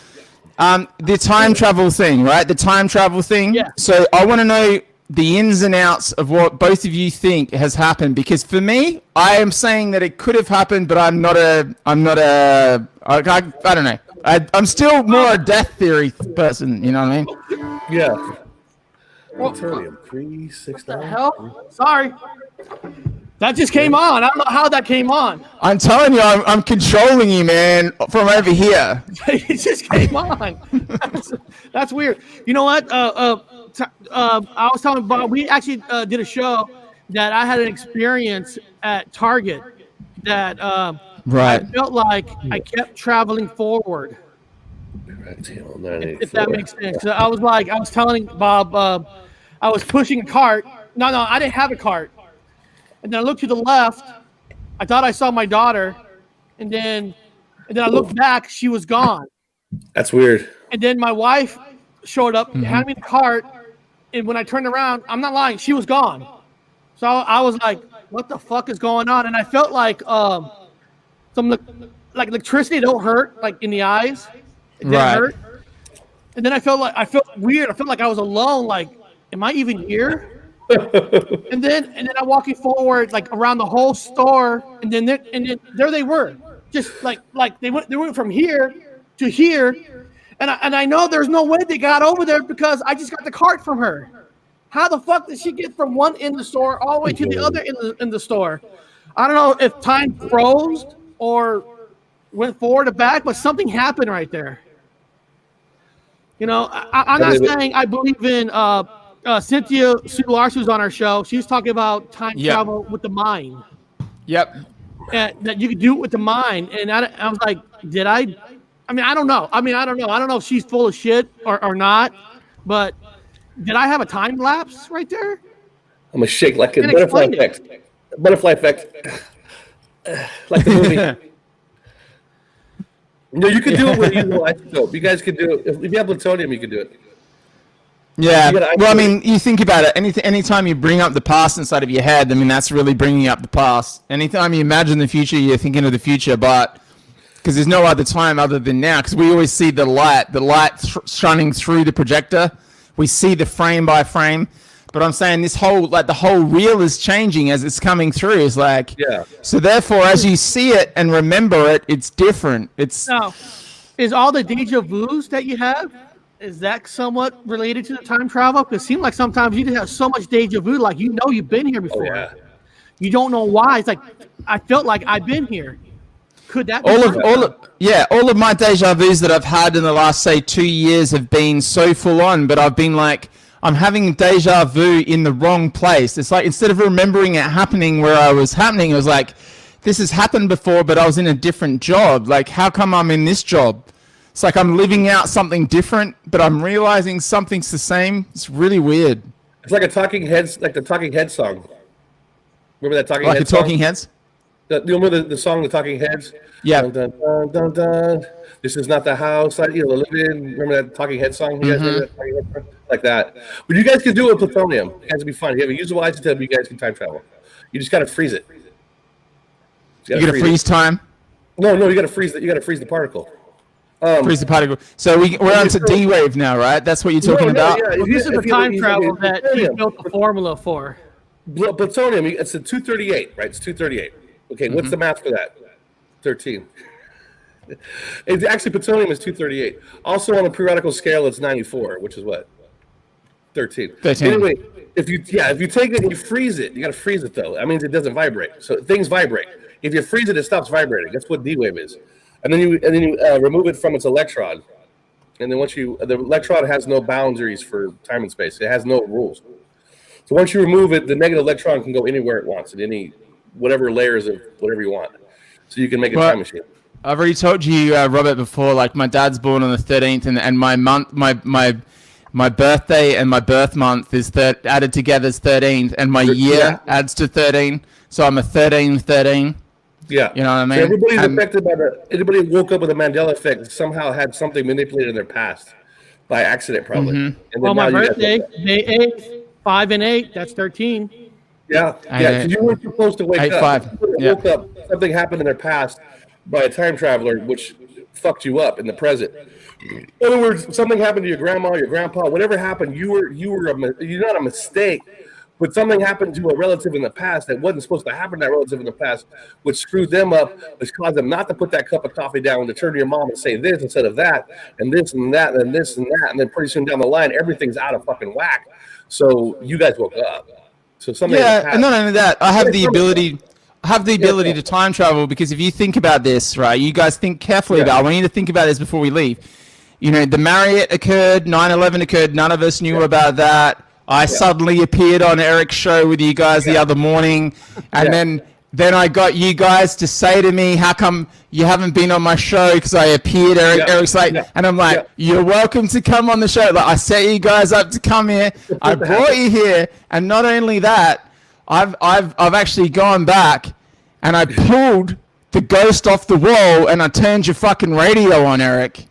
The time travel thing, right? The time travel thing. Yeah. So I want to know the ins and outs of what both of you think has happened, because for me, I am saying that it could have happened, but I don't know. I'm still more a death theory person. You know what I mean? Yeah. Eternium 369. What the hell? Sorry. That just came on. I don't know how that came on. I'm telling you, I'm controlling you, man, from over here. It just came on. That's weird. You know what? I was telling Bob, we actually did a show that I had an experience at Target that I felt like I kept traveling forward. If that makes sense. So I was telling Bob, I was pushing a cart. No, I didn't have a cart. And then I looked to the left. I thought I saw my daughter, and then I looked back. She was gone. That's weird. And then my wife showed up, handed me the cart, and when I turned around, I'm not lying, she was gone. So I was like, "What the fuck is going on?" And I felt like some electricity don't hurt, like in the eyes. It didn't hurt. And then I felt weird. I felt like I was alone. Like, am I even here? and then I'm walking forward like around the whole store, and then there they were, just like they went from here to here, and I know there's no way they got over there because I just got the cart from her. How the fuck did she get from one end of the store all the way to the other in the store? I don't know if time froze or went forward or back, but something happened right there. You know, I'm not saying I believe in Cynthia Sue Larson was on our show. She was talking about time travel with the mind. Yep. And that you could do it with the mind. And I was like, did I? I mean, I don't know. I don't know if she's full of shit or not. But did I have a time lapse right there? I'm going to shake like a butterfly effect. Butterfly effect. Like the movie. No, you can do it with isotope. You guys can do it. If you have plutonium, you can do it. Yeah, well, I mean, you think about it. Anytime you bring up the past inside of your head, I mean, that's really bringing up the past. Anytime you imagine the future, you're thinking of the future. But because there's no other time other than now. Because we always see the light shining through the projector. We see the frame by frame. But I'm saying this whole, like the whole reel is changing as it's coming through. It's like, yeah. So therefore, as you see it and remember it, it's different. It's now, is all the deja vus that you have, is that somewhat related to the time travel? Because it seems like sometimes you just have so much deja vu, like you know you've been here before. Oh, yeah. You don't know why. It's like I felt like I've been here. Could that be all of my deja vus that I've had in the last, say, 2 years have been so full on, but I've been like, I'm having deja vu in the wrong place. It's like instead of remembering it happening where I was happening, it was like, this has happened before, but I was in a different job. Like, how come I'm in this job? It's like I'm living out something different, but I'm realizing something's the same. It's really weird. It's like a Talking Heads, like the Talking Heads song. Remember that Talking Heads Like a song? Talking Heads? You remember the song, The Talking Heads? Yeah. Dun, dun, dun, dun, dun. This is not the house I live in. Remember that Talking Heads song? You guys remember that Talking Heads song? Like that. But you guys can do it with plutonium. It has to be fun. You have a usable isotope, you guys can time travel. You just got to freeze it. You got to freeze time? No, you got to freeze it. You got to freeze the particle. Freeze the particle. So we're on to D-Wave now, right? That's what you're talking about? Yeah. Well, this is the time travel that he built the formula for. Plutonium, it's a 238, right? It's 238. Okay, what's the math for that? 13. It's actually, plutonium is 238. Also on a periodical scale, it's 94, which is what? 13. Anyway, if you take it and you freeze it, you got to freeze it though. That means it doesn't vibrate. So things vibrate. If you freeze it, it stops vibrating. That's what D-wave is. And then you remove it from its electron. And then the electron has no boundaries for time and space. It has no rules. So once you remove it, the negative electron can go anywhere it wants in any whatever layers of whatever you want. So you can make a time machine. I've already told you, Robert, before. Like my dad's born on the 13th, and my month, my birthday and my birth month is added together is 13th, and my year adds to 13. So I'm a 13. Yeah, you know what I mean. So everybody's affected by anybody who woke up with a Mandela effect somehow had something manipulated in their past by accident, probably. And well, my birthday, May 8th, 5 and 8. That's 13. Yeah. So you weren't supposed to wake up. 5. Woke up. Something happened in their past by a time traveler, which fucked you up in the present. In other words, something happened to your grandma, your grandpa, whatever happened, you're not a mistake, but something happened to a relative in the past that wasn't supposed to happen to that relative in the past, which screwed them up, which caused them not to put that cup of coffee down, to turn to your mom and say this instead of that, and this and that, and this and that, and then pretty soon down the line, everything's out of fucking whack. So you guys woke up. So something. Yeah, and not only that, I have the ability. To time travel, because if you think about this, right, you guys think carefully about it. I want you to think about this before we leave. You know, the Marriott occurred, 9/11 occurred, none of us knew about that. I suddenly appeared on Eric's show with you guys the other morning, and then I got you guys to say to me, how come you haven't been on my show? Because I appeared, Eric's like, and I'm like, you're welcome to come on the show. Like, I set you guys up to come here. I brought you here, and not only that, I've actually gone back and I pulled the ghost off the wall and I turned your fucking radio on, Eric.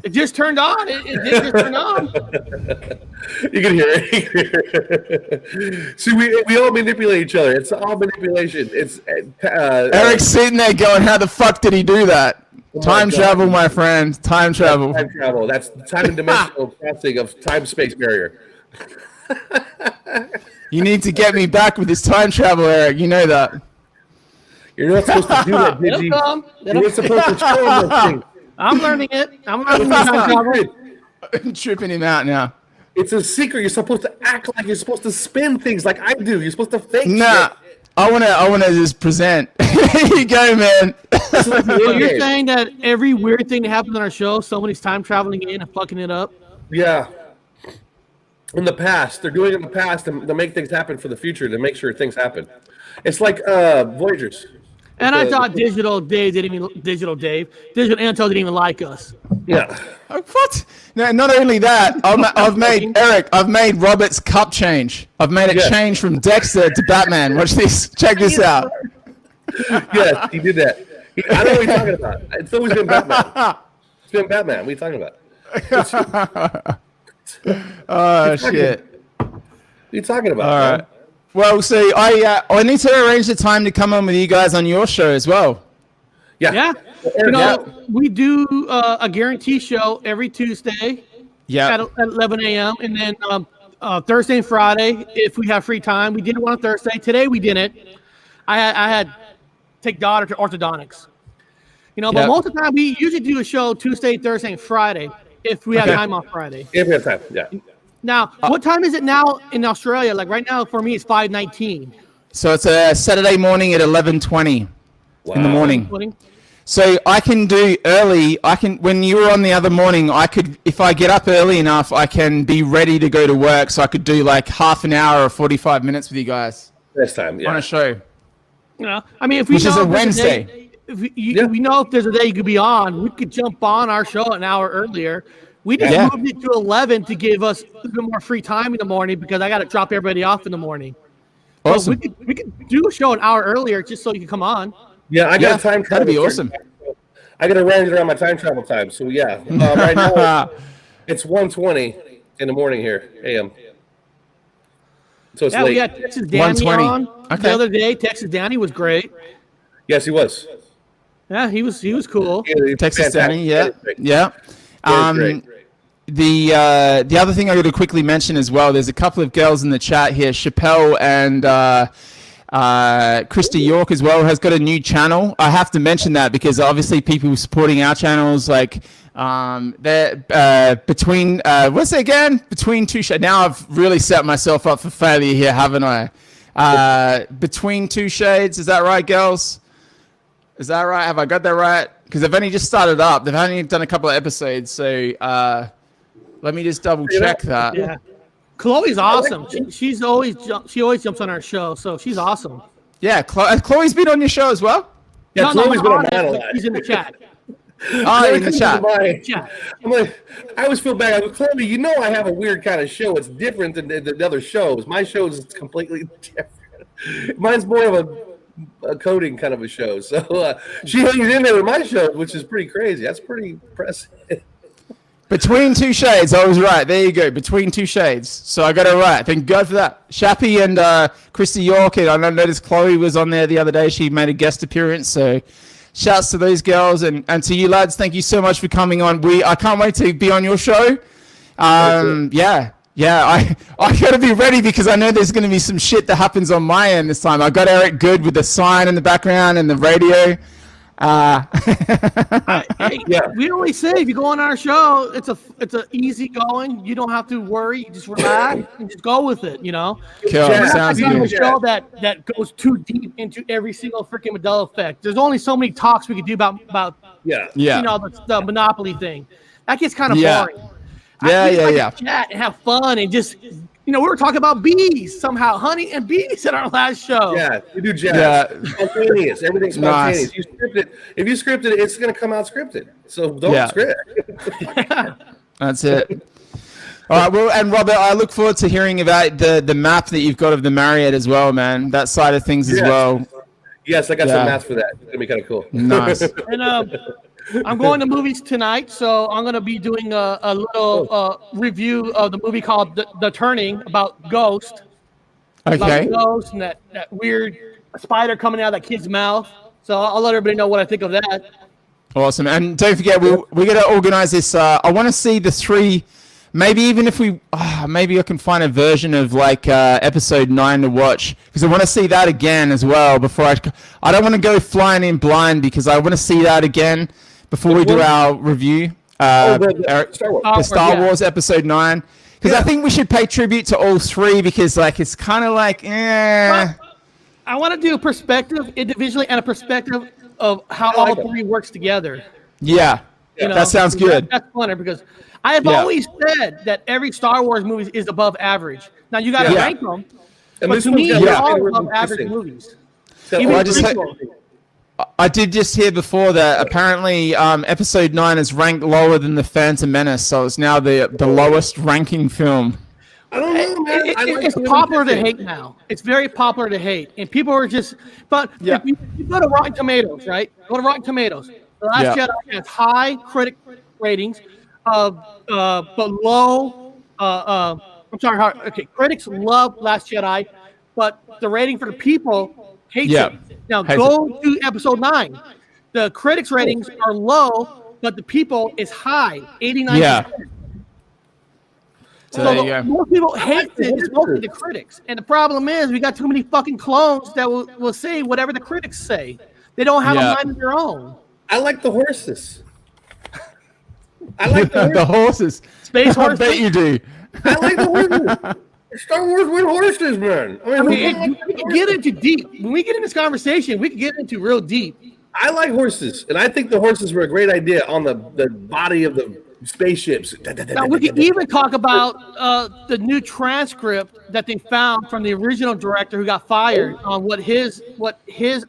It just turned on. It did just turn on. You can hear it. See, we all manipulate each other. It's all manipulation. It's Eric's sitting there going, how the fuck did he do that? Time travel, my friend. Time travel. Time travel. That's the time and dimensional crossing of time-space barrier. You need to get me back with this time travel, Eric. You know that. You're not supposed to do that, Digi. You're not supposed to show them those things. I'm learning it. I'm learning I'm tripping him out now. It's a secret. You're supposed to act like you're supposed to spin things like I do. You're supposed to fake shit. I wanna just present. Here you go, man. So you're saying that every weird thing that happens on our show, somebody's time traveling in and fucking it up? Yeah. In the past. They're doing it in the past to make things happen for the future, to make sure things happen. It's like Voyagers. And I thought Digital Antel didn't even like us. Yeah. What? No, not only that, I've made Robert's cup change. I've made it change from Dexter to Batman. Watch this. Check this out. Yes, he did that. I know what you're talking about. It's always been Batman. It's been Batman. What are you talking about? Oh, shit. What are you talking about? All right. Well, so I need to arrange the time to come on with you guys on your show as well. Yeah. We do a guarantee show every Tuesday at 11 a.m. And then Thursday and Friday, if we have free time. We did one on Thursday. Today we didn't. I had to take daughter to orthodontics. But most of the time we usually do a show Tuesday, Thursday, and Friday if we have time on Friday. If we have time, yeah. Now, what time is it now in Australia? Like right now for me, it's 5:19. So it's a Saturday morning at 11:20 in the morning. So I can do early. When you were on the other morning, if I get up early enough, I can be ready to go to work. So I could do like half an hour or 45 minutes with you guys. This time, yeah. On a show. I mean, if we which is a Wednesday. If we know if there's a day you could be on, we could jump on our show an hour earlier. We just moved it to 11 to give us a bit more free time in the morning because I got to drop everybody off in the morning. Awesome. So we could do a show an hour earlier just so you can come on. Yeah, I got time travel. That'd be awesome. I got to arrange it around my time travel time. So yeah, right now it's 1:20 in the morning here, a.m. So it's late. We had Texas Danny on the other day. Texas Danny was great. Yes, he was. Yeah, he was cool. Texas Danny, yeah. Great. The other thing I got to quickly mention as well, there's a couple of girls in the chat here, Chappelle and Krista York as well has got a new channel. I have to mention that because obviously people supporting our channels, like they're between what's it again? Between Two Shades. Now I've really set myself up for failure here, haven't I? Between Two Shades, is that right, girls? Is that right? Have I got that right? Because they've only just started up. They've only done a couple of episodes, so let me just double check that. Yeah, Chloe's awesome. She always jumps on our show, so she's awesome. Yeah, Chloe's been on your show as well. Yeah, Chloe's been on mine a lot. She's in the chat. Oh, in the chat. I'm like, I always feel bad. I go, Chloe, I have a weird kind of show. It's different than the other shows. My show is completely different. Mine's more of a coding kind of a show. So she hangs in there with my show, which is pretty crazy. That's pretty impressive. Between Two Shades, I was right. There you go. Between Two Shades. So I got it right. Thank God for that. Shappy and Krista York, and I noticed Chloe was on there the other day. She made a guest appearance. So shouts to those girls and to you lads. Thank you so much for coming on. I can't wait to be on your show. I got to be ready because I know there's going to be some shit that happens on my end this time. I got Eric good with the sign in the background and the radio. We always say if you go on our show, it's a easy going. You don't have to worry. You just relax and just go with it. Cool. Sounds good. A show that goes too deep into every single freaking Mandela effect. There's only so many talks we could do about the Monopoly thing. That gets kind of boring. Chat and have fun and just we were talking about bees somehow, honey and bees in our last show. Yeah, we do jazz. Yeah. Spontaneous. Everything's spontaneous. Nice. You script it. If you script it, it's going to come out scripted. So don't script. That's it. All right. Well, and Robert, I look forward to hearing about the map that you've got of the Marriott as well, man. That side of things as well. Yes, I got some maps for that. It's going to be kind of cool. Nice. And I'm going to movies tonight, so I'm going to be doing a little review of the movie called The Turning about Ghost. Okay. About Ghost and that weird spider coming out of that kid's mouth. So I'll let everybody know what I think of that. Awesome. And don't forget, we're going to organize this. I want to see the 3, maybe even if maybe I can find a version of like episode 9 to watch because I want to see that again as well before I don't want to go flying in blind because I want to see that again before we do our review. The Star Wars episode 9 because I think we should pay tribute to all 3 because it's kind of like I want to do a perspective individually and a perspective of how all 3 works together. Yeah, that sounds good. That's funner because I have always said that every Star Wars movie is above average. Now you got to rank them, but to me, they're all above average movies. I did just hear before that apparently episode 9 is ranked lower than The Phantom Menace, so it's now the lowest ranking film. I don't know, man. It's popular to hate now. It's very popular to hate, and people are just. But if you go to Rotten Tomatoes, right? Go to Rotten Tomatoes. The Last Jedi has high critic ratings, but low. I'm sorry. Okay, critics love Last Jedi. but the rating for the people hates Yeah. it. Now Hates go to episode 9. The critics' ratings are low, but the people is high, 89%. Yeah. So there you go. Most people hate it. It's mostly the critics. And the problem is we got too many fucking clones that will say whatever the critics say. They don't have a mind of their own. I like the horses. I like The horses. Space I horses. bet you do. I like the horses. Star Wars with horses, man. I mean, we can get into deep. When we get in this conversation, we can get into real deep. I like horses, and I think the horses were a great idea on the body of the spaceships. Now, we can even talk about the new transcript that they found from the original director who got fired on what his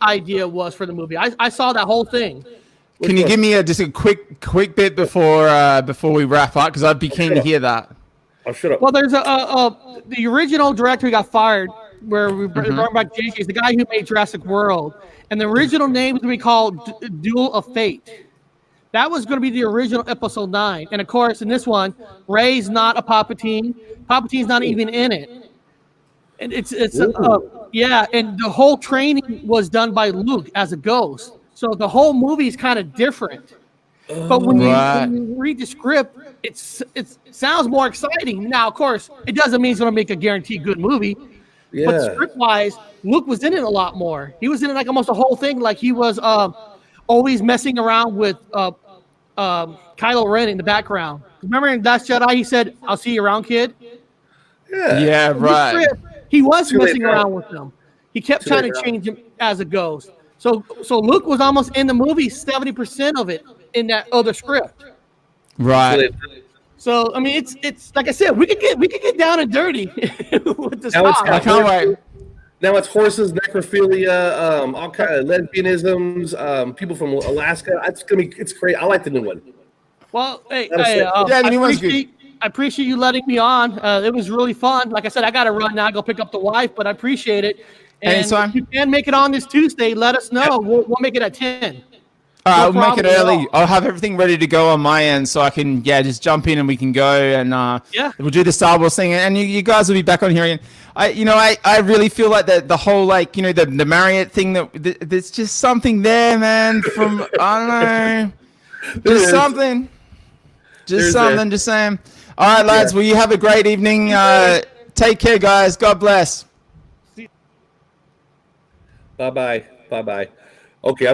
idea was for the movie. I saw that whole thing. Can you give me just a quick bit before we wrap up? Because I'd be keen to hear that. Oh, shut up. Well, there's the original director who got fired, where we brought back JJ, is the guy who made Jurassic World, and the original name was going to be called Duel of Fate. That was going to be the original episode 9, and of course, in this one, Ray's not a Palpatine. Palpatine's not even in it, and it's and the whole training was done by Luke as a ghost. So the whole movie is kind of different. But when you read the script, it sounds more exciting. Now, of course, it doesn't mean it's going to make a guaranteed good movie. Yeah. But script-wise, Luke was in it a lot more. He was in it like almost the whole thing. Like he was always messing around with Kylo Ren in the background. Remember in Last Jedi, he said, "I'll see you around, kid." Yeah, right. Script, he was messing around with them. He kept trying to change him as a ghost. So Luke was almost in the movie 70% of it in that other script. Right. So I mean, it's like I said, we could get down and dirty with this. I can't wait. Now it's horses, necrophilia, all kind of lesbianisms, people from Alaska. It's great. I like the new one. Well, hey, the new one's good. I appreciate you letting me on. It was really fun. Like I said, I got to run now, go pick up the wife, but I appreciate it. And anytime. If you can make it on this Tuesday, let us know. We'll make it at 10. I'll make it early. I'll have everything ready to go on my end, so I can just jump in and we can go and we'll do the Star Wars thing, and you guys will be back on here again. I really feel like the whole the Marriott thing that there's just something there, man. From I don't know, just something, just saying. All right, lads. Well, you have a great evening. Take care, guys. God bless. Bye bye. Okay.